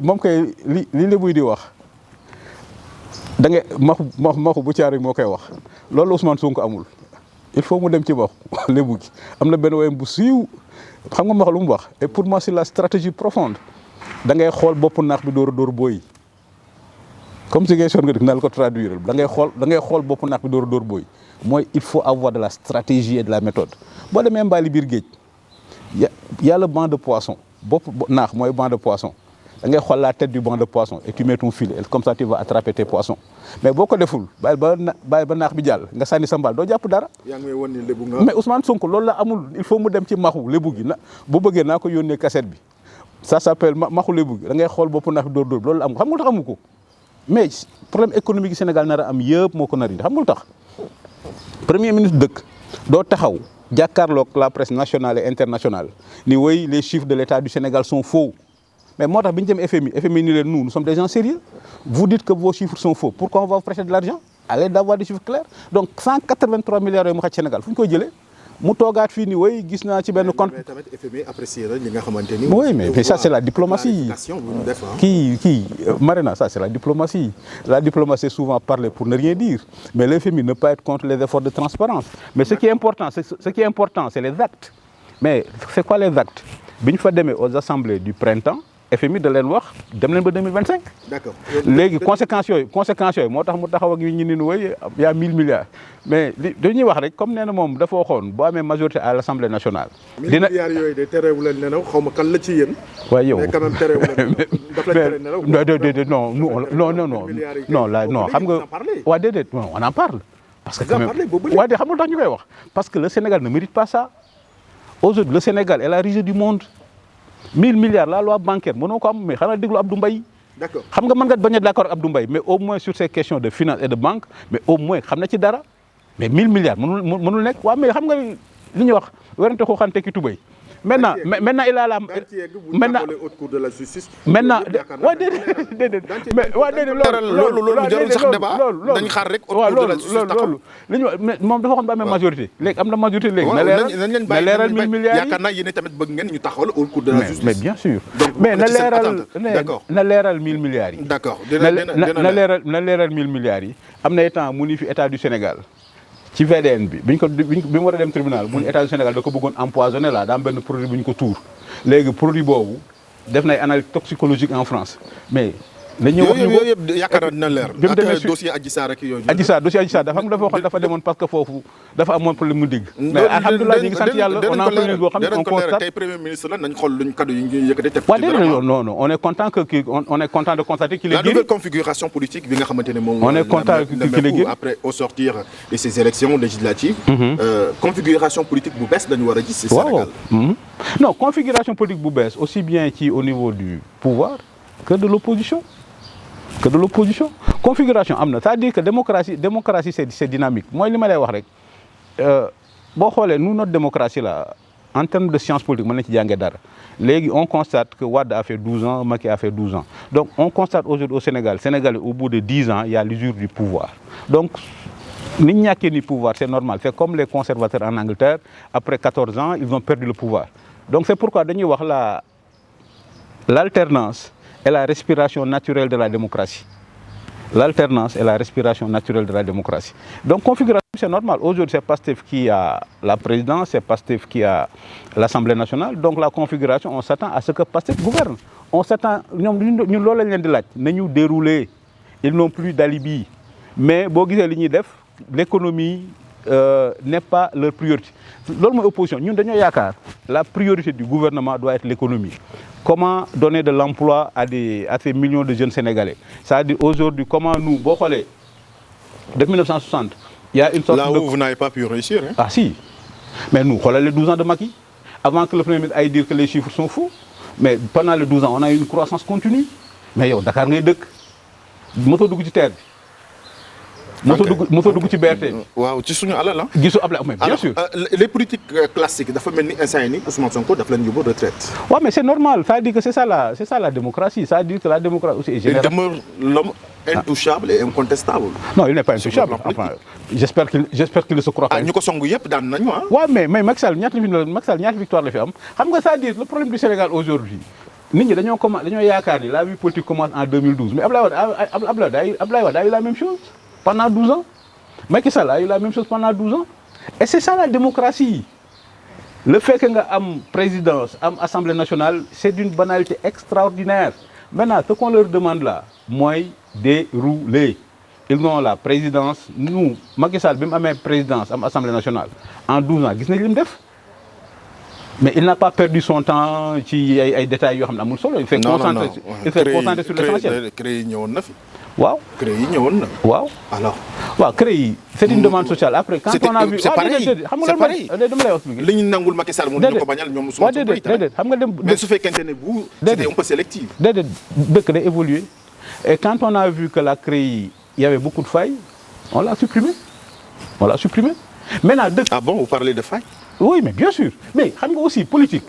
Même quand il est dit wax da nga maxu bu caari moo koy wax loolu Ousmane Sonko amul il faut mu dem ci wax lébu gi am na benn woyam bu siiw xam nga ma lu mu wax et pour moi c'est la stratégie profonde da ngay xool bopp naax bi door a dóor booy comme si ngay son nga dëkk naa la ko traduire da ngay xool bopp naax bi door a dóor booy mooy il faut avoir de la stratégie et de la méthode boo demee mbaali biir géej y a le banc de poisson bopp naax mooy banc de poisson da ngay xool la tête du banc de poisson et tu mets ton filet et comme ça tu vas attraper tes poissons mais boo ko deful bàyyi ba naax bi jàll nga sànni sa mbaal doo jàpp dara. yaa ngi may wan ni lébu nga. mais Ousmane Sonko loolu la amul il faut mu dem ci maxu lébu gi bu bëggee naa ko yónnee cassette bi ça s'appelle maxu lébu gi da ngay xool bopp naax bi dóor loolu la am xam nga lu tax amu ko mais problème économique yi Sénégal nar a am yëpp moo ko nar indi xam nga lu tax premier ministre dëkk doo taxaw jàkkaarloog la presse nationale et internationale ni woy les chiffres de l'État du Sénégal sont faux mais moo tax bi ñu dem FMI ni leen nous sommes des gens sérieux vous dites que vos chiffres sont faux pourquoi on va vous prêter de l'argent allez d'avoir des chiffres clairs donc 183 milliards yooyu mu xaj Sénégal fu ñu koy jëlee mu toogaat fii ni woy gis naa ci benn compte. mais tamit FMI apprécié na li nga xamante ni. oui mais ça c'est la diplomatie Marina ça c'est la diplomatie est souvent parler pour ne rien dire mais le FMI ne peut pas être contre les efforts de transparence mais ce qui est important c'est les actes mais c'est quoi les actes bi ñu fa demee aux assemblées du printemps FMI da leen wax dem leen ba 2025. d'accord léegi conséquences yooyu moo tax mu taxaw ak ñu ni woy y a 1000 milliards mais dañuy wax rek comme nee na moom dafa waxoon boo amee majorité à l'Assemblée nationale. 1000 milliards yooyu de terewu leen nelaw xaw ma kan la ci yéen. waaye yow mais quand même terewu leen daf leen tere nelaw. non xam nga. waaw déedéet on en parle. parce que quand même waaye de xam nga lu tax ñu koy wax parce que le Sénégal ne mérite pas ça aujourd'hui le Sénégal est la risée du monde. 1000 milliards la loi bancaire mënoo ko am mais xanaa déglu Abdou Mbaye. D'accord xam nga mën nga bañ a d'accord ak Abdou Mbaye mais au moins sur ces questions de finance et de banque mais au moins xam na ci dara mais 1000 milliards mënul nekk waaw mais xam nga li ñuy wax werante xooxante ki tubay maintenant il a la maintenant haute cour de la justice. maintenant waa déedéet mais waa déedéet loolu jarul sax débat dañ xaar rek haute cour de la justice taxaw li ñu moom dafa waxoon ba amee majorité léegi am na majorité léegi na leeral 1000 milliards yi yaakaar naa yéen tamit bëgg ngeen ñu taxawal haute cour de la justice mais bien sûr mais na leeral 1000 milliards yi d'accord na leeral 1000 milliards yi am na temps mu ni fi état du Sénégal ci VDN bi bi mu war a dem tribunal mu ne état du Sénégal da ko bëggoon empoisonné la daa am benn produit bu ñu ko tuur léegi produit boobu def nay analyse toxicologique en France mais nañu wax yooyu yëpp yaakaar naa dina leer. bi mu demee dossier Adji Sarr ak yooyu. dossier Adji Sarr dafa waxoon dafa demoon parce que foofu dafa amoon problème mu digg. mais alhamdulilah ñu ngi sant yàlla on a un premier boo xam ne on constate tey premier ministre la nañ xool luñ kaddu yi ñu yëkkati teg. waaw déedéet non on est content de constater qu'il est guéri. La nouvelle configuration politique bi nga xamante ne moom. on est content qu'il est guéri après au sortir de ces élections législatives. configuration politique bu bees dañu war a gis ci Sénégal. non configuration politique bu bees aussi bien ci au niveau du pouvoir que de l'opposition. Configuration am na c'est-à-dire que démocratie c'est dynamique mooy li ma lay wax rek boo xoolee nous notre démocratie là en termes de science politique mën na ci jàngee dara léegi on constate que Wade a fait 12 ans Macky a fait 12 ans donc on constate aujourd'hui au Sénégal au bout de 10 ans il y a l'usure du pouvoir donc ni ñu ñàkkee ni pouvoir c'est normal c'est comme les conservateurs en Angleterre après 14 ans ils ont perdu le pouvoir donc c'est pourquoi dañuy wax l'alternance et la respiration naturelle de la démocratie. L'alternance et la respiration naturelle de la démocratie. Donc, configuration, c'est normal. Aujourd'hui, c'est PASTEF qui a la présidence, c'est PASTEF qui a l'Assemblée nationale. Donc, la configuration, on s'attend à ce que PASTEF gouverne. On s'attend, nous dérouler. Ils n'ont plus d'alibi. Mais, l'économie n'est pas leur priorité. L'opposition, nous avons la priorité du gouvernement doit être l'économie. Comment donner de l'emploi à ces millions de jeunes Sénégalais? C'est-à-dire aujourd'hui, comment nous, depuis 1960, il y a une sorte là où vous n'avez pas pu réussir. Hein? Ah si, mais nous, voilà les 12 ans de Macky, avant que le Premier ministre aille dire que les chiffres sont faux, mais pendant les 12 ans, on a eu une croissance continue. Mais yo, Dakar ngay dëkk, moto dugg ci terre bi. moto dugg ci BRT. waaw ci suñu alal la. gisu Ablaye mais bien sûr. Les politiques classiques dafa mel ni instant yii nii Ousmane Sonko daf leen yóbbu retraite. waaw mais c'est normal ça veut dire que c'est ça la démocratie ça veut dire que la démocratie aussi est générale. Il demeure l'homme intouchable et incontestable. non il n'est pas intouchable enfin j'espère qu'il ne se croit pas. ñu ko song yëpp daan nañu ah. waaw mais Macky Sall ñaata victoire la fi am xam nga ça veut dire le problème du Sénégal aujourd'hui nit ñi dañoo yaakaar ni la vie politique commence en 2012 mais Ablaye Wade a eu la même chose. Pendant 12 ans. Macky Sall a eu la même chose pendant 12 ans. Et c'est ça la démocratie. Le fait que nga am présidence, am assemblée nationale, c'est d'une banalité extraordinaire. Maintenant, ce qu'on leur demande là, moi, dérouler. Ils ont la présidence. Nous, Macky Sall, même à ma présidence, am assemblée nationale, en 12 ans, gis nañ li mu def. mais il n'a pas perdu son temps ci ay détails yoo xam ne amul solo. il fait concentrer sur l'essentiel. CREI yi ñëwoon na fi. waaw CREI yi ñëwoon na. waaw alors. waaw CREI c'est une demande sociale après quand on a vu. c'est pareil c'est pareil dama lay expliquer. li ñu nangul Macky Sall mu ñu ko bañal ñoom Ousmane Sonko déedéet xam nga dem. mais su fekkente ne bu. c'était un peu sélectif. déedéet dëkk day évoluer et quand on a vu que la CREI il y avait beaucoup de failles on l'a supprimé maintenant dëkk. ah bon vous parlez de failles. oui mais bien sûr mais xam nga aussi politique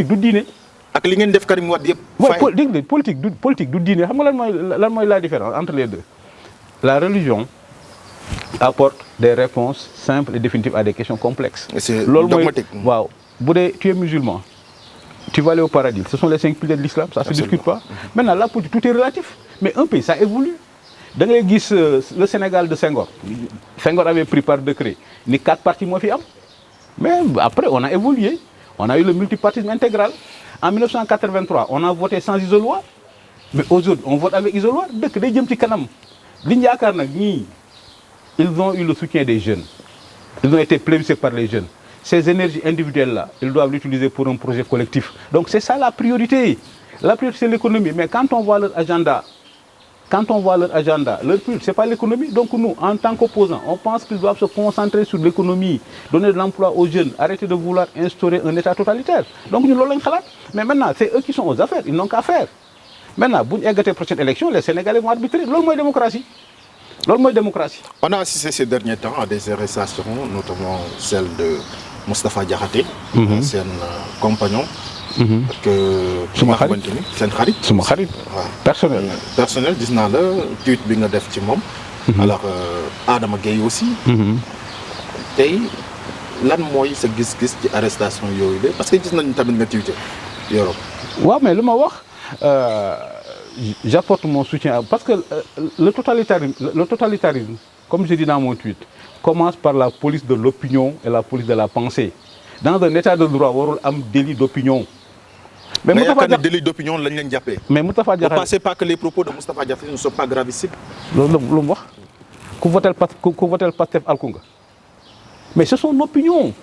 du diine. ak li ngeen def Karim Wade yëpp. failles politique du diine xam nga lan mooy la différence entre les deux. La religion apporte des réponses simples et définitives à des questions complexes. C'est dogmatique. waaw bu dee tu es musulman tu vas aller au paradis ce sont les 5 piliers de l'islam ça se discute pas. Maintenant la politique tout est relatif mais un pays ça évolue da ngay gis le Sénégal de Senghor avait pris par décret ni 4 partis moo fi am mais après on a évolué on a eu le multipartisme intégral en 1983 on a voté sans isoloir mais aujourd'hui on vote avec isoloir dëkk day jëm ci kanam. li ñu yaakaar nag ñii ils ont eu le soutien des jeunes ils ont été plébiscités par les jeunes ces énergies individuelles là ils doivent l'utiliser pour un projet collectif donc c'est ça la priorité c'est l'économie mais quand on voit leur agenda leur but c'est pas l'économie donc nous en tant qu'opposants on pense qu'ils doivent se concentrer sur l'économie donner de l'emploi aux jeunes arrêter de vouloir instaurer un état totalitaire donc ñun loolu lañ xalaat mais maintenant c'est eux qui sont aux affaires ils n'ont qu'à faire. Maintenant bu ñu eggatee prochaine élection les Sénégalais vont arbitrer loolu mooy démocratie. On a assisté ces derniers temps à des arrestations notamment celle de Moustapha Diakhaté. seen compagnon. que suma xarit suma xarit. waaw personnel gis naa la tweet bi nga def ci moom. alors Adama Gueye aussi. tey lan mooy sa gis-gis ci arrestation yooyu de parce que gis nañu tamit nga tweeté Yoro. waaw mais lu ma wax. J'apporte mon soutien parce que le totalitarisme comme je dis dans mon tweet commence par la police de l'opinion et la police de la pensée dans un état de droit warul am délit d'opinion. mais Moustapha Diakhaté délit d'opinion lañ leen jàppee. mais Moustapha Diakhaté vous pensez pas que les propos de Moustapha Diakhaté ne sont pas gravissimes. loolu lu mu wax ku votel Pastef alku nga mais c'est son opinion.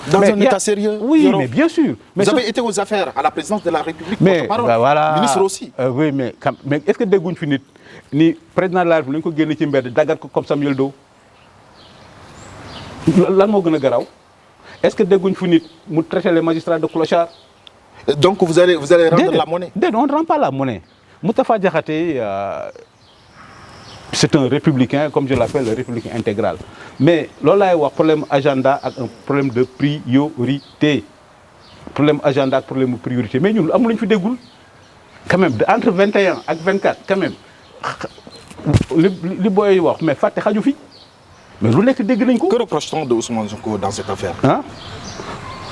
Dans un état sérieux. Oui, Yoro. Mais bien sûr. Mais vous avez été aux affaires à la présidence de la République. Mais voilà. Ministre aussi. Oui, mais est-ce que dégguñ fi nit ni président de la République lañ ko génne ci mbedd daggat ko comme Samuel Doe lan moo gën a garaaw est-ce que dégguñ fi nit mu traiter les magistrats de clochards. Donc vous allez rendre la monnaie. On ne rend pas la monnaie. Moustapha Diakhaté c'est un républicain comme je l'appelle le républicain intégral mais loolu laay wax problème agenda ak un problème de priorité mais ñun amul lañu fi déggul quand même entre 21 ak 24 quand même li booy wax mais fàtte xaju fi mais lu nekk dégg nañ ko. Que reproche-t-on de Ousmane Sonko dans cette affaire?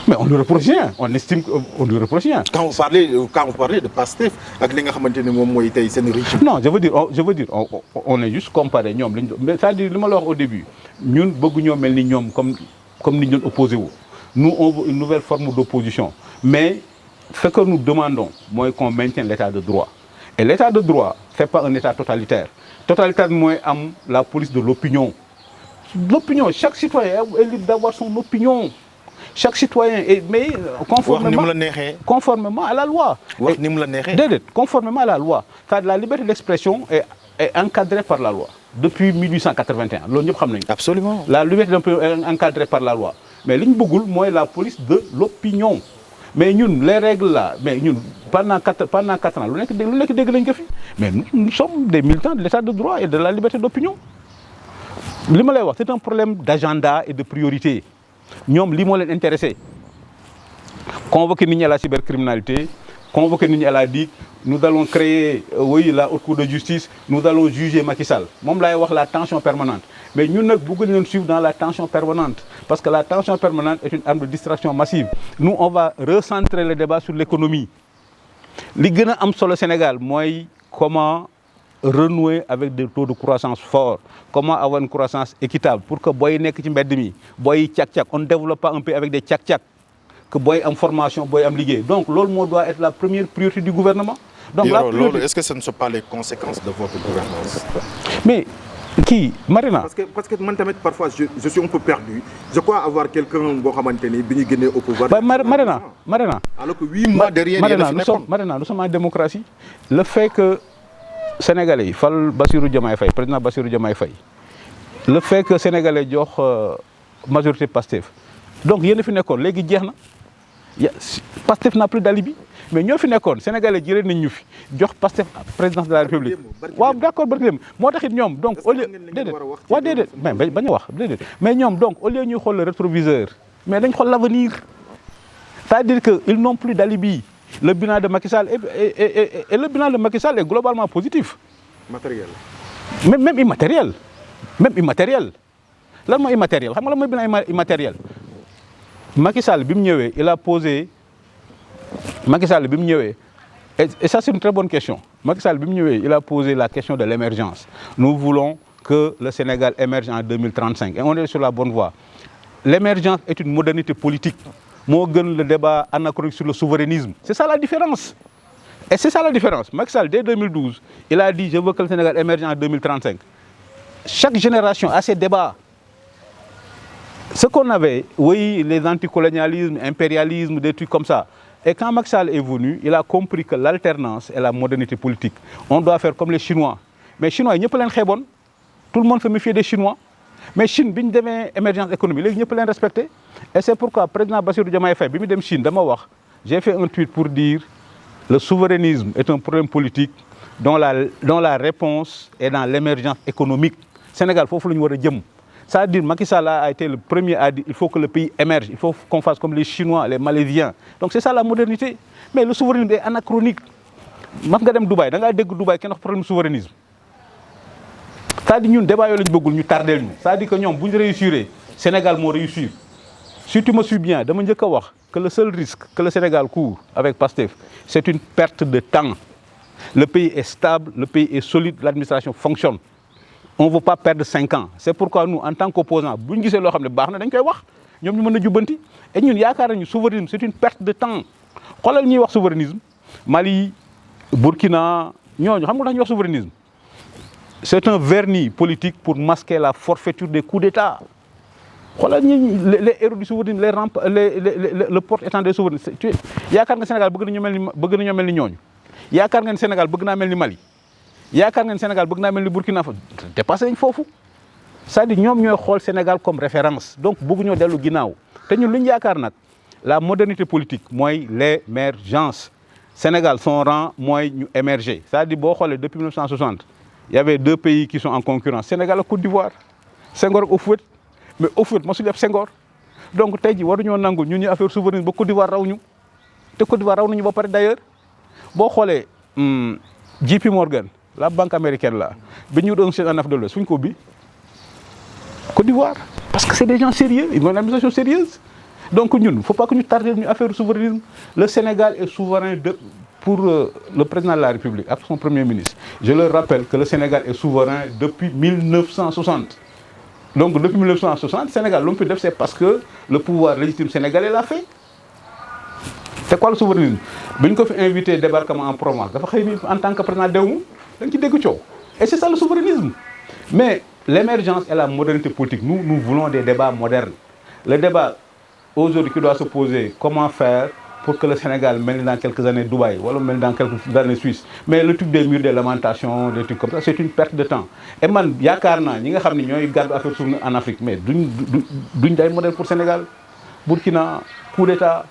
Mais on lui reproche rien on estime qu'on lui reproche rien. Quand vous parlez de Pastef ak li nga xamante ne moom mooy tey seen régime. Non je veux dire on est juste comparé ñoom lañ mais c'est-à-dire li ma la wax au début ñun bëgg ñoo mel ni ñoom comme ni ñu doon opposé wu nous on veut une nouvelle forme d'opposition mais ce que nous demandons mooy qu'on maintienne l'état de droit et l'état de droit c'est pas un état totalitaire mooy am la police de l'opinion chaque citoyen est libre d'avoir son opinion. Chaque citoyen mais conformément à la loi. wax ni mu la neexee. déedéet conformément à la loi c'est-à-dire la liberté d'expression est encadrée par la loi depuis 1881 loolu ñëpp xam nañu. Absolument. La liberté d'opinion est encadrée par la loi mais li ñu bëggul mooy la police de l'opinion mais ñun les règles là mais ñun pendant 4 ans lu nekk dégg nañ ko fi mais nous sommes des militants de l'état de droit et de la liberté d'opinion li ma lay wax c'est un problème d'agenda et de priorité. ñoom lii moo leen intéressé convoquer nit ñi à la cybercriminalité convoquer nit ñi à la DIC nous allons créer la haute cour de justice nous allons juger Macky Sall moom laay wax la tension permanente mais ñun nag bëgg leen suivre dans la tension permanente parce que la tension permanente est une arme de distraction massive nous on va recentrer le débat sur l'économie li gën a am solo Sénégal mooy comment renouer avec des taux de croissance forts comment avoir une croissance équitable pour que booy nekk ci mbedd mi booy càq-càq on ne développe pas un pays avec des càq-càq que booy am formation booy am liggéey donc loolu moo doit être la première priorité du gouvernement. Donc loolu est-ce que ce ne sont pas les conséquences de votre gouvernance? Mais kii Marina. parce que man tamit parfois je suis un peu perdu je crois avoir quelqu'un boo xamante ni bi ñu génnee au pouvoir. Marina. alors que 8 mois derrière Marina nous sommes en démocratie. Le fait que Sénégalais yi fal Bassirou Diomaye Faye président Bassirou Diomaye Faye le fait que Sénégalais jox majorité Pastef donc yéen a fi nekkoon léegi jeex na Pastef n'a plus d'alibi mais ñoo fi nekkoon Sénégalais jëlee nañ ñu fi jox Pastef présidence de la République waaw d'accord barki dem moo taxit ñoom donc au lieu déedéet mais bañ a wax déedéet mais ñoom donc au lieu ñuy xool le rétroviseur mais dañ xool l'avenir c'est-à-dire que ils n'ont plus d'alibi. Le bilan de Macky Sall et le bilan de Macky Sall est globalement positif. Matériel. Même immatériel. Lan mooy immatériel xam nga lan mooy bilan immatériel. Macky Sall bi mu ñëwee il a posé Macky Sall bi mu ñëwee et ça c'est une très bonne question. Macky Sall bi mu ñëwee il a posé la question de l'émergence. Nous voulons que le Sénégal émerge en 2035 et on est sur la bonne voie. L'émergence est une modernité politique. moo gën le débat anachronique sur le souverainisme. C'est ça la différence. Et c'est ça la différence. Macky Sall, dès 2012, il a dit « Je veux que le Sénégal émerge en 2035 ». Chaque génération a ses débats. Ce qu'on avait, oui, les anticolonialismes, impérialismes, des trucs comme ça. Et quand Macky Sall est venu, il a compris que l'alternance est la modernité politique. On doit faire comme les Chinois. Mais les Chinois, ils ne peuvent pas. Tout le monde se méfie des Chinois. Mais Chine, bi ñu demee émergence économique léegi ñëpp leen respecté et c'est pourquoi président Bassirou Diomaye Faye bi mu dem Chine dama wax j'ai fait un tweet pour dire le souverainisme est un problème politique dont la réponse est dans l'émergence économique. Sénégal foofu la ñu war a jëm c'est-à-dire Macky Sall a été le premier à dire il faut que le pays émerge, il faut qu'on fasse comme les Chinois, les Malaisiens. Donc c'est ça la modernité. Mais le souverainisme est anachronique. Mas nga dem Dubaï da ngaa dégg Dubaï kenn wax problème souverainisme. C'est-à-dire ñun débat yooyu la ñu bëggul ñu tardeel ñu c'est-à-dire que ñoom bu ñu réussir Sénégal moo réussir si tu me suis bien dama njëkk a wax que le seul risque que le Sénégal court avec Pastef c'est une perte de temps. Le pays est stable, le pays est solide, l'administration fonctionne. On ne veut pas perdre 5 ans. C'est pourquoi nous en tant qu'opposants bu ñu gisee loo xam ne baax na dañ koy wax ñoom ñu mën a jubbanti et ñun yaakaar nañu souverainisme c'est une perte de temps. xoolal ñuy wax souverainisme Mali Burkina ñooñu xam nga tax ñuy wax souverainisme. C'est un vernis politique pour masquer la forfaiture des coups d'État. xoolal ñi les héros du souverainisme le porte-étendard des souverainistes yaakaar nga Sénégal bëgg nañoo mel ni ñooñu yaakaar nga Sénégal bëgg naa mel ni Mali yaakaar nga Sénégal bëgg naa mel ni Burkina Faso dépassé nañ foofu c'est-à-dire ñoom ñooy xool Sénégal comme référence donc bëgguñoo dellu ginnaaw te ñun lu ñu yaakaar nag la modernité politique mooy l'émergence. Sénégal son rang mooy ñu émerger c'est-à-dire boo xoolee depuis 1960 il y avait 2 pays qui sont en concurrence Sénégal ak Côte d'Ivoire Senghor ak Houphouët mais Houphouët mosul def Senghor donc tey jii waruñoo nangu ñun ñu affaire souverainisme ba Côte d'Ivoire raw ñu te Côte d'Ivoire raw nañu ba pare d'ailleurs boo xoolee JP Morgan la banque américaine là bi ñu doon seen en Afrique de l'Ouest fu ñu ko ubbi Côte d'Ivoire parce que c'est des gens sérieux ils ont une administration sérieuse donc ñun faut pas que ñu tarder ñu affaire souverainisme le Sénégal est souverain pour le président de la République ak son premier ministre je leur rappelle que le Sénégal est souverain depuis 1960 donc depuis 1960 Sénégal lu mu fi def c'est parce que le pouvoir légitime sénégalais l'a fait. C'est quoi le souverainisme bi ñu ko fi invité débarquement en Provence dafa xëy ni en tant que président déwmu da nga ci dégg coow et c'est ça le souverainisme mais l'émergence et la modernité politique nous voulons des débats modernes. Le débat aujourd'hui qui doit se poser comment faire pour que le Sénégal mène dans quelques années Dubaï wala mène dans quelques années Suisse mais le truc des murs de lamentation des trucs comme ça c'est une perte de temps et man yaakaar naa ñi nga xam ne ñooy gàddu affaire suuf en Afrique mais duñ day modèle pour Sénégal. Burkina coup d'état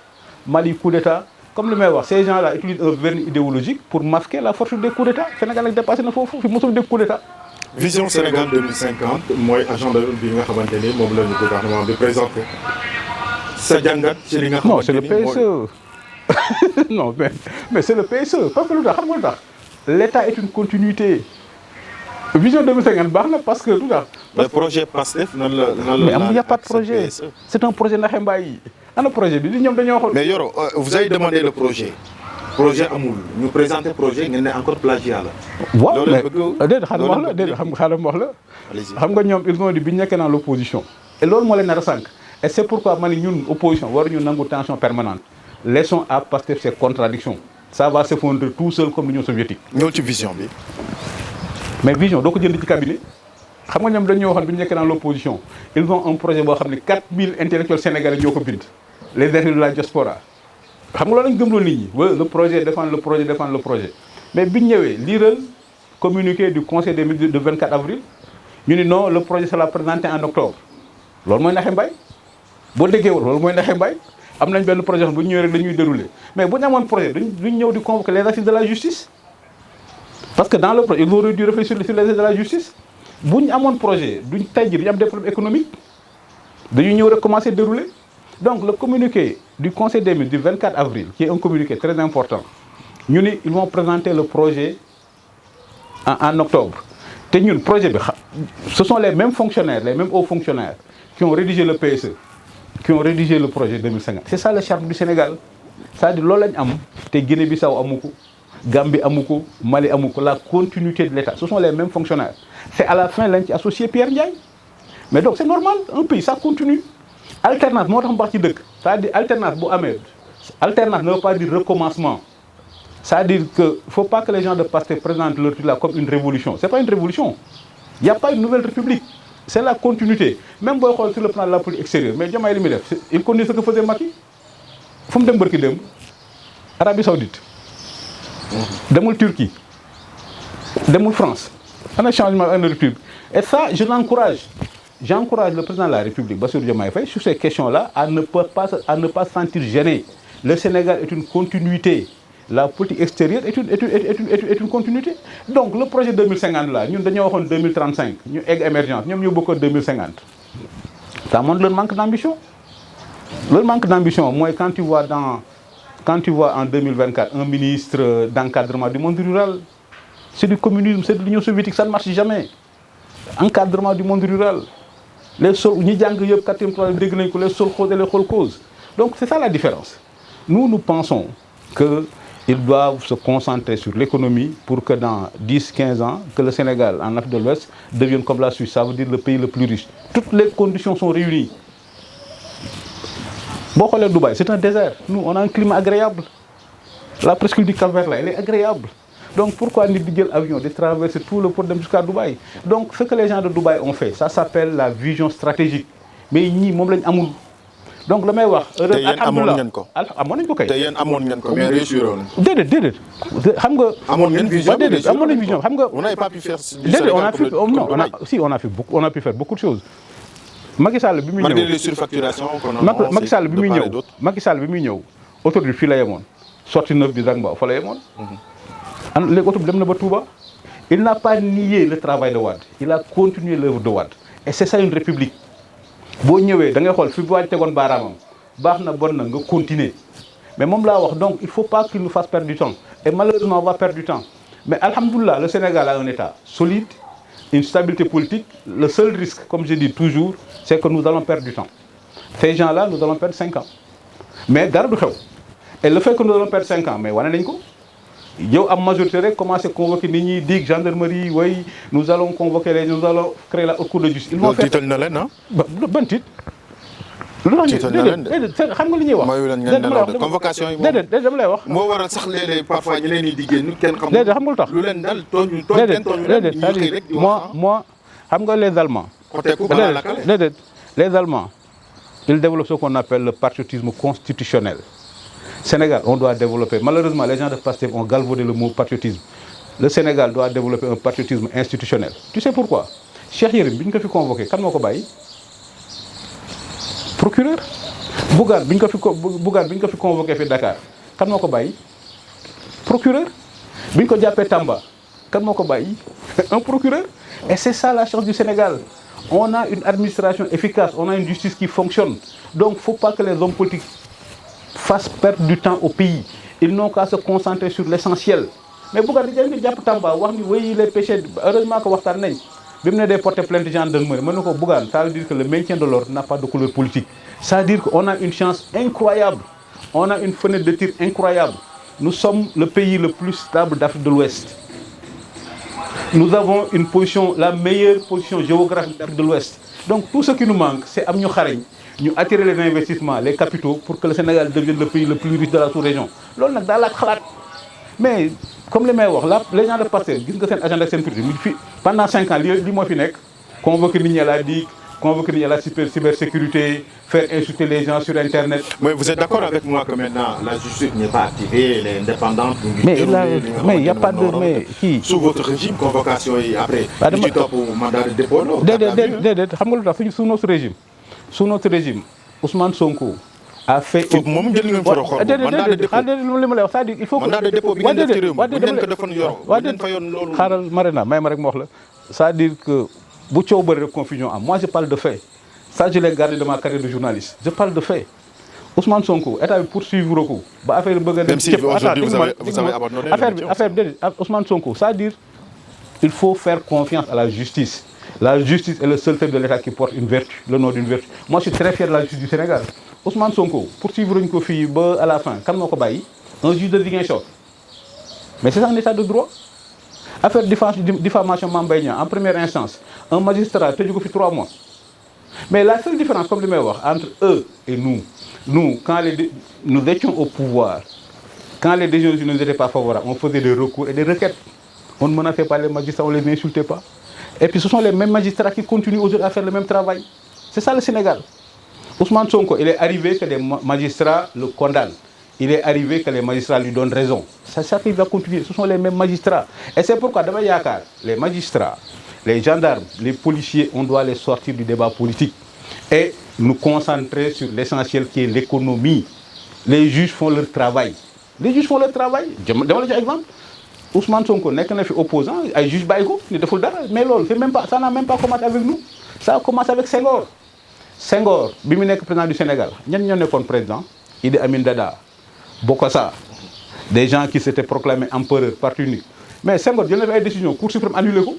Mali coup d'état comme li may wax ces gens-là utilisent un vernis idéologique pour masquer la force des coups d'état Sénégal nag dépassé na foofu fi mosul dégg coup d'état. Vision Sénégal 2050 mooy agenda bi nga xamante ni moom la ñu gouvernement bi présenté sa jàngat ci li nga xamante ni non c'est le PSE. Non mais c'est le PSE parce que lu tax xam nga lu tax l'État est une continuité vision 2050 baax na parce que lu tax. le projet PASTEF nan la mais il n'y a pas de projet c'est un projet naxe mbaay ana projet bi li ñoom dañoo xool. mais Yoro vous avez demandé le projet amul ñu présenter projet ngeen ne encore plagiat la. waaw mais déedéet xam nga wax la déedéet xam nga wax la. xam nga ñoom ils ont dit bi ñu nekkee dans l'opposition et loolu moo leen nar a sànq et c'est pourquoi ma ne ñun opposition waruñu nangu tension permanente. Laissons à Pastef ces contradictions ça va s'effondrer tout seul comme l'Union soviétique. ñëw ci vision bi. mais vision doo ko jënd ci cabinet xam nga ñoom dañoo waxoon bi ñu nekk dans l'opposition ils ont un projet boo xam ne 4000 intellectuels sénégalais ñoo ko bind les derniers de la diaspora xam nga loolu lañ gëmloo nit ñi le projet défendre le projet défendre le projet mais biñ ñëwee liiral communiqué du conseil des ministres de 24 avril ñu ni non le projet sera présenté en octobre loolu mooy naxe mbay boo déggee woon loolu mooy naxe mbay am nañ benn projet bu ñu ñëwee rek dañuy dérouler mais bu ñu amoon projet duñ ñëw di convoquer les assises de la justice parce que dans le projet ils auraient dû réfléchir sur les assises de la justice bu ñu amoon projet duñ tey jii duñu am des problèmes économiques dañuy ñëw rek commencer dérouler donc le communiqué du conseil des ministres du 24 avril qui est un communiqué très important ñu ni ils vont présenter le projet en octobre te ñun projet bi ce sont les mêmes fonctionnaires les mêmes hauts fonctionnaires qui ont rédigé le PSE qui ont rédigé le projet 2050 c'est ça le charme du Sénégal c'est-à-dire loolu lañ am te Guinée-Bissau amu ko Gambie amu ko Mali amu ko la continuité de l'État ce sont les mêmes fonctionnaires c'est à la fin lañ ci associé Pierre Ndiaye mais donc c'est normal un pays ça continue alternance moo tax mu baax ci dëkk c'est-à-dire alternance bu amee alternance ne veut pas dire recommencement c'est-à-dire que faut pas que les gens de Pastef présentent leur truc là comme une révolution c'est pas une révolution il y a pas une nouvelle république c'est la continuité même booy xool sur le plan de la politique extérieure mais Diomaye li muy def il continue ce que faisait Macky fu mu dem barki dem Arabie Saoudite demul Turquie demul France ana changement ana rupture et ça j'encourage le président de la République Bassirou Diomaye Faye sur ces questions-là à ne pas se sentir gêné le Sénégal est une continuité la politique extérieure est une continuité donc le projet 2050 là ñun dañoo waxoon 2035 ñu egg émergence ñoom ñoo bokkoon 2050 ça montre leur manque d'ambition mooy quand tu vois en 2024 un ministre d'encadrement du monde rural c'est du communisme c'est de l'Union soviétique ça ne marche jamais encadrement du monde rural les sols ñi jàng yëpp quatrième troisième dégg nañ ko les solxos et les xolkos donc c'est ça la différence nous pensons que ils doivent se concentrer sur l'économie pour que dans 10-15 ans que le Sénégal en Afrique de l'Ouest devienne comme la Suisse ça veut dire le pays le plus riche toutes les conditions sont réunies boo xoolee Dubaï c'est un désert nous on a un climat agréable la presqu'île du Cap-Vert là elle est agréable donc pourquoi nit di jël avion de traverser tout le port dem jusqu'à Dubaï donc ce que les gens de Dubaï ont fait ça s'appelle la vision stratégique mais ñii moom lañ amul donc la may wax. te yéen amoon ngeen ko amoon nañ ko kay. te yéen amoon ngeen ko mais réussir woon. déedéet xam nga. amoon ngeen vision déedéet amoon nañ vision xam nga. on n'avait pas pu faire. déedéet on a pu faire beaucoup de choses. Macky Sall bi muy ñëw malgré les surfacturations Macky Sall bi muy ñëw autoroute fii la yemoon sortie neuf bi Zac Mbao fa la yemoon. léegi autoroute dem na ba Touba. il n'a pas nié le travail de Wade il a continué l'œuvre de Wade et c'est ça une république. boo ñëwee da ngay xool fi waaj tegoon baaraamam baax na bon na nga continuer mais moom laa wax donc il faut pas qu'il nous fasse perdre du temps et malheureusement on va perdre du temps mais alhamdoulilah le Sénégal a un état solide une stabilité politique le seul risque comme je dis toujours c'est que nous allons perdre du temps ces gens-là nous allons perdre 5 ans mais dara du xew et le fait que nous allons perdre 5 ans mais wane nañ ko yow am majorité rek commencer convoquer nit ñi dig gendarmerie way nous allons créer la haute cour de justice. ils vont faire tiital na leen ah. ban tiit. tiital na leen déedéet xam nga li ñuy wax. mooy leen ngeen nelaw de convocation yi. déedéet dama lay wax. moo waral sax léeg-léeg parfois ñu leen di diggee ñu kenn xamul. déedéet xam nga lu tax lu leen dal tooñu kenn tooñu leen ñu xëy rek di wax moi xam nga les Allemands. xoteeku balaa lakkale. déedéet les Allemands ils développent ce qu'on appelle le patriotisme constitutionnel. Sénégal, on doit développer. Malheureusement, les gens de Pastef ont galvaudé le mot patriotisme. Le Sénégal doit développer un patriotisme institutionnel. Tu sais pourquoi? Cheikh Yérim, bi ñu ko fi convoqué kan moo ko bàyyi? Procureur. Bougane bi ñu ko fi convoqué fi Dakar kan moo ko bàyyi? Procureur. Bi ñu ko jàppee Tamba kan moo ko bàyyi? Un procureur. Et c'est ça la chance du Sénégal. On a une administration efficace, on a une justice qui fonctionne. Donc, il ne faut pas que les hommes politiques fassent perdre du temps au pays. Ils n'ont qu'à se concentrer sur l'essentiel. Mais Bougane dañu ko jàpp Tamba wax ni oui les péchés heureusement que waxtaan nañ bi mu ne day porter plainte gendarmerie mën na ko Bougane ça veut dire que le maintien de l'ordre n'a pas de couleur politique. Ça veut dire qu'on a une chance incroyable. On a une fenêtre de tir incroyable. Nous sommes le pays le plus stable d'Afrique de l'Ouest. Nous avons une position, la meilleure position géographique d'Afrique de l'Ouest. Donc tout ce qui nous manque, c'est am ñu xarañ ñu attirer les investissements, les capitaux pour que le Sénégal devienne le pays le plus riche de la sous-région. loolu nag daa laaj xalaat mais comme li may wax les gens de Pastef gis nga seen agenda ak seen politique pendant 5 ans li moo fi nekk convoquer nit ñi à la DIC, convoquer nit ñi à la cybersécurité, faire insulter les gens sur Internet. Mais vous êtes d'accord avec moi que maintenant la justice n'est pas activée, elle est indépendante. Mais il n'y a pas de mais qui. Sous votre régime, convocation et après. Dama ci topp mandat de dépôt. déedéet xam nga lu tax sous notre régime Ousmane Sonko a fait. foofu moom jël ngeen fa xool mandat de dépôt li ma lay wax c'est-à-dire il faut que. mandat de dépôt bi ngeen def ci réew mi bu ngeen ko defoon yor bu ngeen fa yoon loolu. xaaral Marina may ma rek ma wax la c'est-à-dire que bu coow bëri rek confusion am moi je parle de fait ça je l'ai gardé de ma carrière de journaliste je parle de fait Ousmane Sonko état bi poursuivre ko ba affaire bëgg a dem. même si aujourd'hui vous avez abandonné affaire bi Ousmane Sonko c'est-à-dire il faut faire confiance à la justice. La justice est le seul fait de l'État qui porte une vertu, le nom d'une vertu. Moi, je suis très fier de la justice du Sénégal. Ousmane Sonko, poursuivre une fille à la fin, quand on a un juge de Ziguinchor. Mais c'est un état de droit. Affaire diffamation Mambaïna, en première instance, un magistrat, tu as 3 mois. Mais la seule différence, comme je l'ai dit, entre eux et nous, quand nous étions au pouvoir, quand les décisions ne nous étaient pas favorables, on faisait des recours et des requêtes. On ne menaçait pas les magistrats, on ne les insultait pas. Et puis ce sont les mêmes magistrats qui continuent aujourd'hui à faire le même travail. C'est ça le Sénégal. Ousmane Sonko, il est arrivé que les magistrats le condamnent. Il est arrivé que les magistrats lui donnent raison. C'est ça qu'il va continuer. Ce sont les mêmes magistrats. Et c'est pourquoi, dans Yakar, les magistrats, les gendarmes, les policiers, on doit les sortir du débat politique et nous concentrer sur l'essentiel qui est l'économie. Les juges font leur travail. Les juges font leur travail. Je vais vous donner un exemple. Ousmane Sonko n'est qu'un opposant, un juge Baïgo, il ne faut pas. Mais ça n'a même pas commencé avec nous. Ça a commencé avec Senghor. Senghor, bi mu nekk président du Sénégal, ñan ñoo nekkoon président Idi Amin Dada, Bokassa, des gens qui s'étaient proclamés empereurs parti unique. Mais Senghor jël na ay décision Cour suprême annulé ko.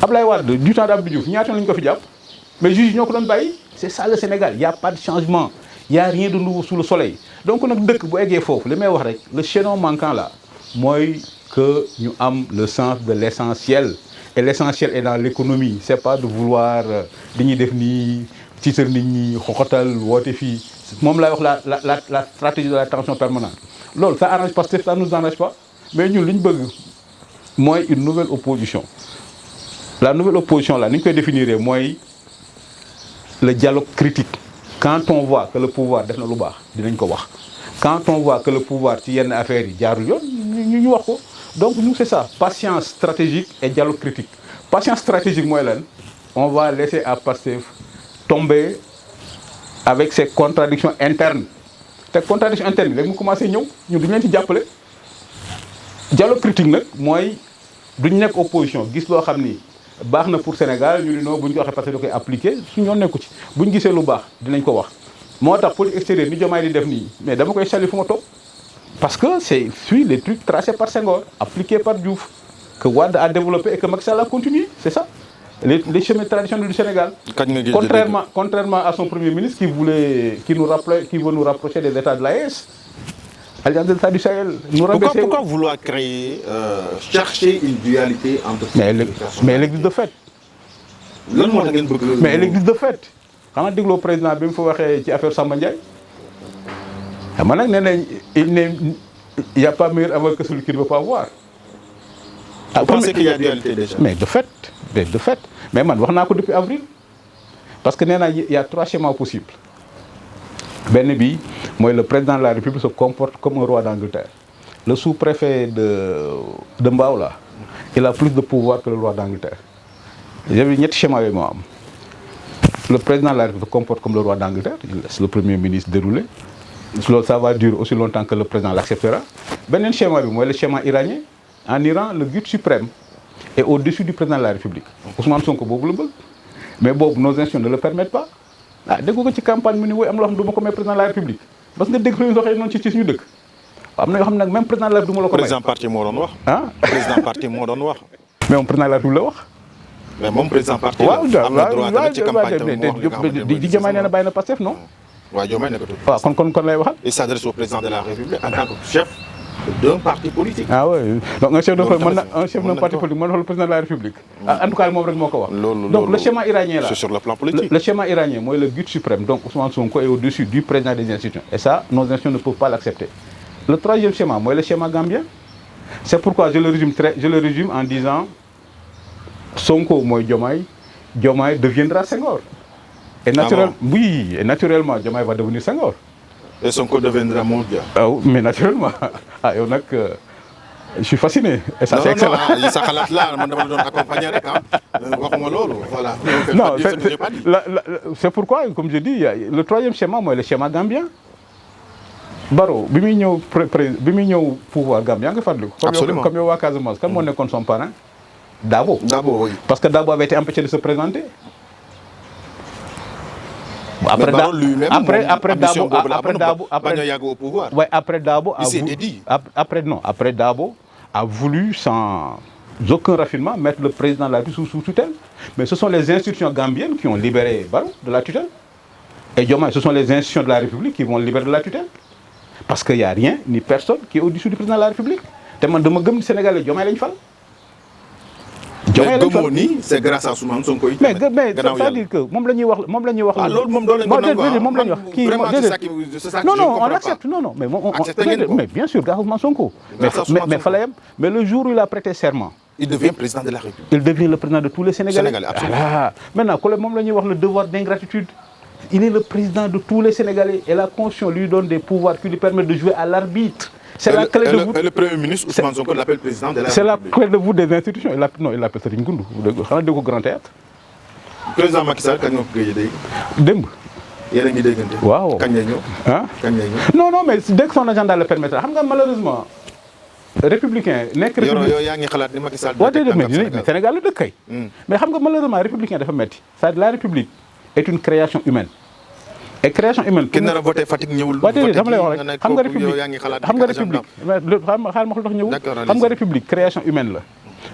Ablaye Wade du temps d'Abdou Diouf ñaata lañ ko fi jàpp. Mais juge ñoo ko doon bàyyi. C'est ça le Sénégal, il y a pas de changement. Il y a rien de nouveau sous le soleil. Donc nag dëkk bu eggee foofu li may wax rek le chaînon manquant là. Moi, que nous avons le sens de l'essentiel. Et l'essentiel est dans l'économie. Ce n'est pas de vouloir définir, titre, la stratégie de la tension permanente. Ça arrange pas, ça ne nous arrange pas. Mais nous, moi, une nouvelle opposition. La nouvelle opposition, là, nous pouvons définir le dialogue critique. Quand on voit que le pouvoir est dans le bas, quand on voit que le pouvoir, il y a une affaire, donc nous c'est ça, patience stratégique et dialogue critique. Patience stratégique, moi, on va laisser à Pastef tomber avec ses contradictions internes. Ces contradictions internes, nous commençons à nous devons appeler. Dialogue critique, moi, nous sommes en opposition. Nous sommes pour le Sénégal, nous sommes appliquer. Nous sommes appliquer. Nous sommes appliquer. Moi, pour l'extérieur, nous sommes définir. Mais d'abord, je suis parce que c'est les trucs tracés par Senghor, appliqués par Diouf, que Wade a développé et que Macky Sall a continué. C'est ça. Les chemins traditionnels du Sénégal. Contrairement à son Premier ministre qui veut nous rapprocher des États de l'AES. Alliance des États du Sahel. Pourquoi vouloir créer, chercher une dualité entre ces mais elle existe de fait. Mais elle existe de fait. Quand on dit que le président a fait l'affaire Samba Ndiaye, il n'y a pas meilleur avoir que celui qui ne veut pas avoir. Vous pensez qu'il y a dualité déjà? Mais de fait. Mais man, je l'ai depuis avril. Parce qu'il y a 3 schémas possibles. Moi, le président de la République se comporte comme un roi d'Angleterre. Le sous-préfet de Mbaola, il a plus de pouvoir que le roi d'Angleterre. J'avais un schéma avec moi. Le président de la République se comporte comme le roi d'Angleterre, il laisse le Premier ministre dérouler. Ça va durer aussi longtemps que le président l'acceptera. Le schéma, le schéma iranien. En Iran, le guide suprême est au-dessus du président de la République. Ousmane Sonko, mais nos institutions ne le permettent pas. Dès que tu campagne, tu as le président de la République. Parce que dès que tu as même président de la République. Président parti Moron. Président parti Moron. Mais mon président de la République. Mais mon président parti. Il s'adresse au président de la République en tant que chef d'un parti politique. Ah oui. Donc un chef d'un parti politique, le président de la République. En tout cas, donc le schéma iranien là. C'est sur le plan politique. Le schéma iranien, moi le guide suprême, donc Ousmane Sonko est au-dessus du président des institutions. Et ça, nos institutions ne peuvent pas l'accepter. Le troisième schéma, moi le schéma gambien. C'est pourquoi je le résume en disant Sonko moi Diomaye, Diomaye deviendra Senghor. Et oui, et naturellement, Diomaye va devenir Senghor. Et Sonko deviendra Moudia. Mais naturellement. Je suis fasciné. Et ça, c'est excellent. Non, ça khalat là, on doit accompagner avec. Voilà. Non, c'est pourquoi, comme je dis, le troisième schéma, moi, le schéma gambien. Baro, bi muy ñëw pouvoir gambien nga fàttali ko. Absolument. Comme yow waa Casamance, kan moo nekkoon son parrain? Dabo. Dabo, oui. Parce que Dabo avait été empêché de se présenter. Après Dabo, après Dabo a voulu sans aucun raffinement mettre le président de la République sous tutelle. Mais ce sont les institutions gambiennes qui ont libéré Barrow de la tutelle. Et Diomaye, ce sont les institutions de la République qui vont le libérer de la tutelle. Parce qu'il n'y a rien ni personne qui est au-dessus du président de la République. Te man dama gëm Sénégal Diomaye lañ fal. Mais gëmoo c'est grâce à Ousmane Sonko. Mais c'est-à-dire que moom la ñuy wax. Ah loolu moom doo leen ko nangu moom la ñuy wax. Non, on accepte. Non, mais bien sûr, grâce à Ousmane Sonko. Mais fallait. Mais le jour où il a prêté serment. Il devient président de la République. Il devient le président de tous les Sénégalais. Absolument. Voilà. Maintenant, moom la ñuy wax le devoir d'ingratitude. Il est le président de tous les Sénégalais et la Constitution lui donne des pouvoirs qui lui permettent de jouer à l'arbitre. C'est la clé de voûte. Le Premier ministre Ousmane Sonko l'appelle président de la République. C'est la clé de voûte des institutions. Il l'appelle Serigne Goundou. Xanaa dégg ko Grand Théâtre. Président Macky Sall kañ nga ko gëj a dégg. Démb. Yéen a ngi déggante. Waaw. Kañ lay ñëw. Kañ lay ñëw. Non, mais dès que son agenda le permettra. Xam nga malheureusement républicain nekk républicain. Yow yaa ngi xalaat ni Macky Sall. Mais Sénégal la dëkk kay. Mais xam nga malheureusement républicain dafa metti. C'est-à-dire la République est une création humaine. Et création humaine. Kenn nar a voté Fatick ñëwul. Dama lay wax rek xam nga république création humaine la.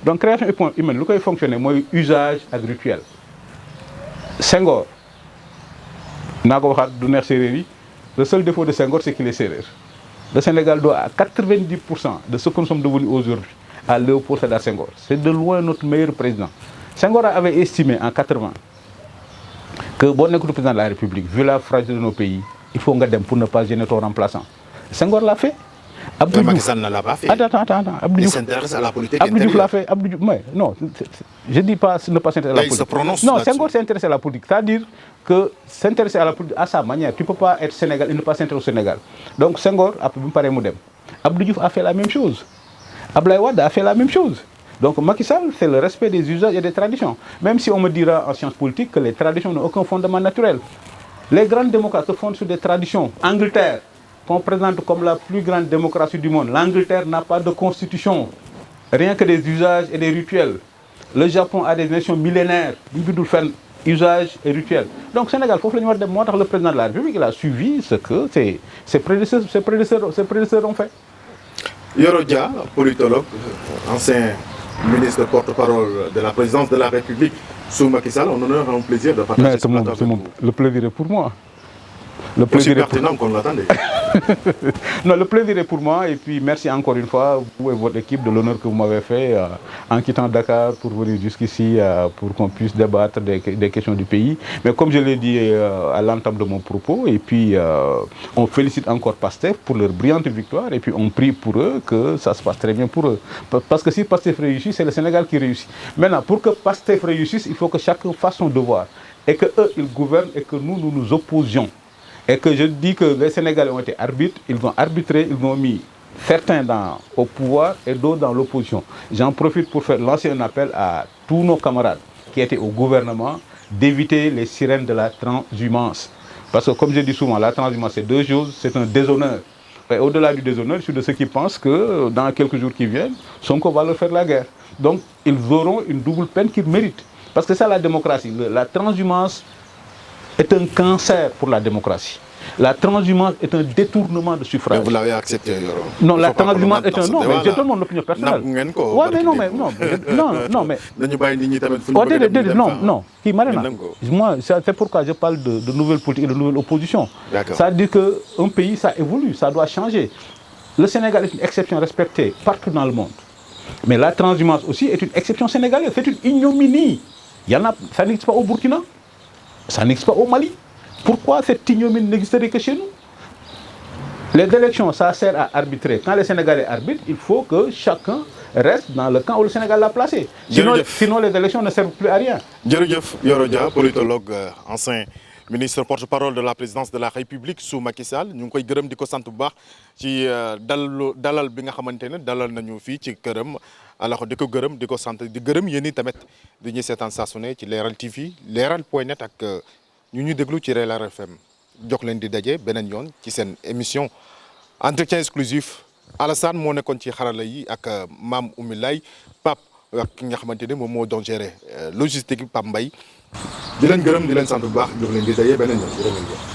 Donc création humaine lu koy fonctionner mooy usage ak rituel. Senghor naa ko waxaat du neex séeréer yi le seul défaut de Senghor c'est qu'il est séeréer. Le Sénégal doit à 90% de ce que nous sommes devenus aujourd'hui à Léopold Sédar Senghor. C'est de loin notre meilleur président. Senghor avait estimé en 80 que boo nekk du président de la République, vu la fragilité de nos pays, il faut nga dem pour ne pas gêner ton remplaçant. Senghor l'a fait. Mais Macky Sall ne l'a pas fait. Attends. Il s'intéresse à la politique Abdou Diouf intérieure. l'a fait. Mais non, je dis pas ne pas s'intéresser à la politique. Il se prononce non, là-dessus. Senghor s'intéresse à la politique. C'est-à-dire que s'intéresser à la politique à sa manière. Tu ne peux pas être Sénégal et ne pas s'intéresser au Sénégal. Donc Senghor, après, il me paraît modem. Abdou Diouf a fait la même chose. Abdoulaye Wade a fait la même chose. Donc Macky Sall, c'est le respect des usages et des traditions. Même si on me dira en sciences politiques que les traditions n'ont aucun fondement naturel. Les grandes démocraties se fondent sur des traditions. Angleterre, qu'on présente comme la plus grande démocratie du monde. L'Angleterre n'a pas de constitution. Rien que des usages et des rituels. Le Japon a des nations millénaires. Usages et rituels. Donc Sénégal, le président de la République, il a suivi ce que ses prédécesseurs ont fait. Yoro Dia, politologue, ancien ministre porte-parole de la présidence de la République sous Macky Sall, on honneur et un plaisir de partager ce plateau avec vous. Le plaisir est pour moi. Le plaisir est pertinent qu'on l'attendait. Non, le plaisir est pour moi et puis merci encore une fois vous et votre équipe de l'honneur que vous m'avez fait en quittant Dakar pour venir jusqu'ici pour qu'on puisse débattre des questions du pays. Mais comme je l'ai dit à l'entame de mon propos, et puis on félicite encore Pastef pour leur brillante victoire et puis on prie pour eux que ça se passe très bien pour eux. Parce que si Pastef réussit, c'est le Sénégal qui réussit. Maintenant, pour que Pastef réussisse, il faut que chacun fasse son devoir et que eux, ils gouvernent et que nous nous opposions. Et que je dis que les Sénégalais ont été arbitres, ils ont arbitré, ils ont mis certains au pouvoir et d'autres dans l'opposition. J'en profite pour lancer un appel à tous nos camarades qui étaient au gouvernement d'éviter les sirènes de la transhumance. Parce que comme je dis souvent, la transhumance c'est deux choses, c'est un déshonneur. Et au-delà du déshonneur, je suis de ceux qui pensent que dans quelques jours qui viennent, Sonko va leur faire la guerre. Donc ils auront une double peine qu'ils méritent. Parce que c'est ça la démocratie. La transhumance est un cancer pour la démocratie. La transhumance est un détournement de suffrage. Mais vous l'avez accepté, Yoro. Non, la transhumance est un... Non, mais je donne mon opinion personnelle. Ouais, mais non, mais... Non. Moi, c'est pourquoi je parle de nouvelle politique et de nouvelle opposition. Ça veut dire qu'un pays, ça évolue, ça doit changer. Le Sénégal est une exception respectée partout dans le monde. Mais la transhumance aussi est une exception sénégalaise. C'est une ignominie. Ça n'existe pas au Burkina. Ça n'existe pas au Mali. Pourquoi cette ignominie n'existerait que chez nous? Les élections, ça sert à arbitrer. Quand les Sénégalais arbitrent, il faut que chacun reste dans le camp où le Sénégal l'a placé. Sinon les élections ne servent plus à rien. jërëjëf Yoro Dia politologue ancien ministre porte-parole de la présidence de la République sous Macky Sall ñu ngi koy gërëm di ko sant bu baax ci dalal bi nga xamante ne dalal nañu fii ci këram alors di ko gërëm di ko sant di gërëm yéen i tamit di ñuy seetaan saa su ne ci Leral TV Leral.net ak ñu ñuy déglu ci Leral FM jox leen di daje beneen yoon ci seen émission entretien exclusif Alassane moo nekkoon ci xarala yi ak Mame Oumy Laye Pape ak ki nga xamante ne moom moo doon gérer logistique Pape Mbaye di leen gërëm di leen sant bu baax jox leen di daje beneen yoon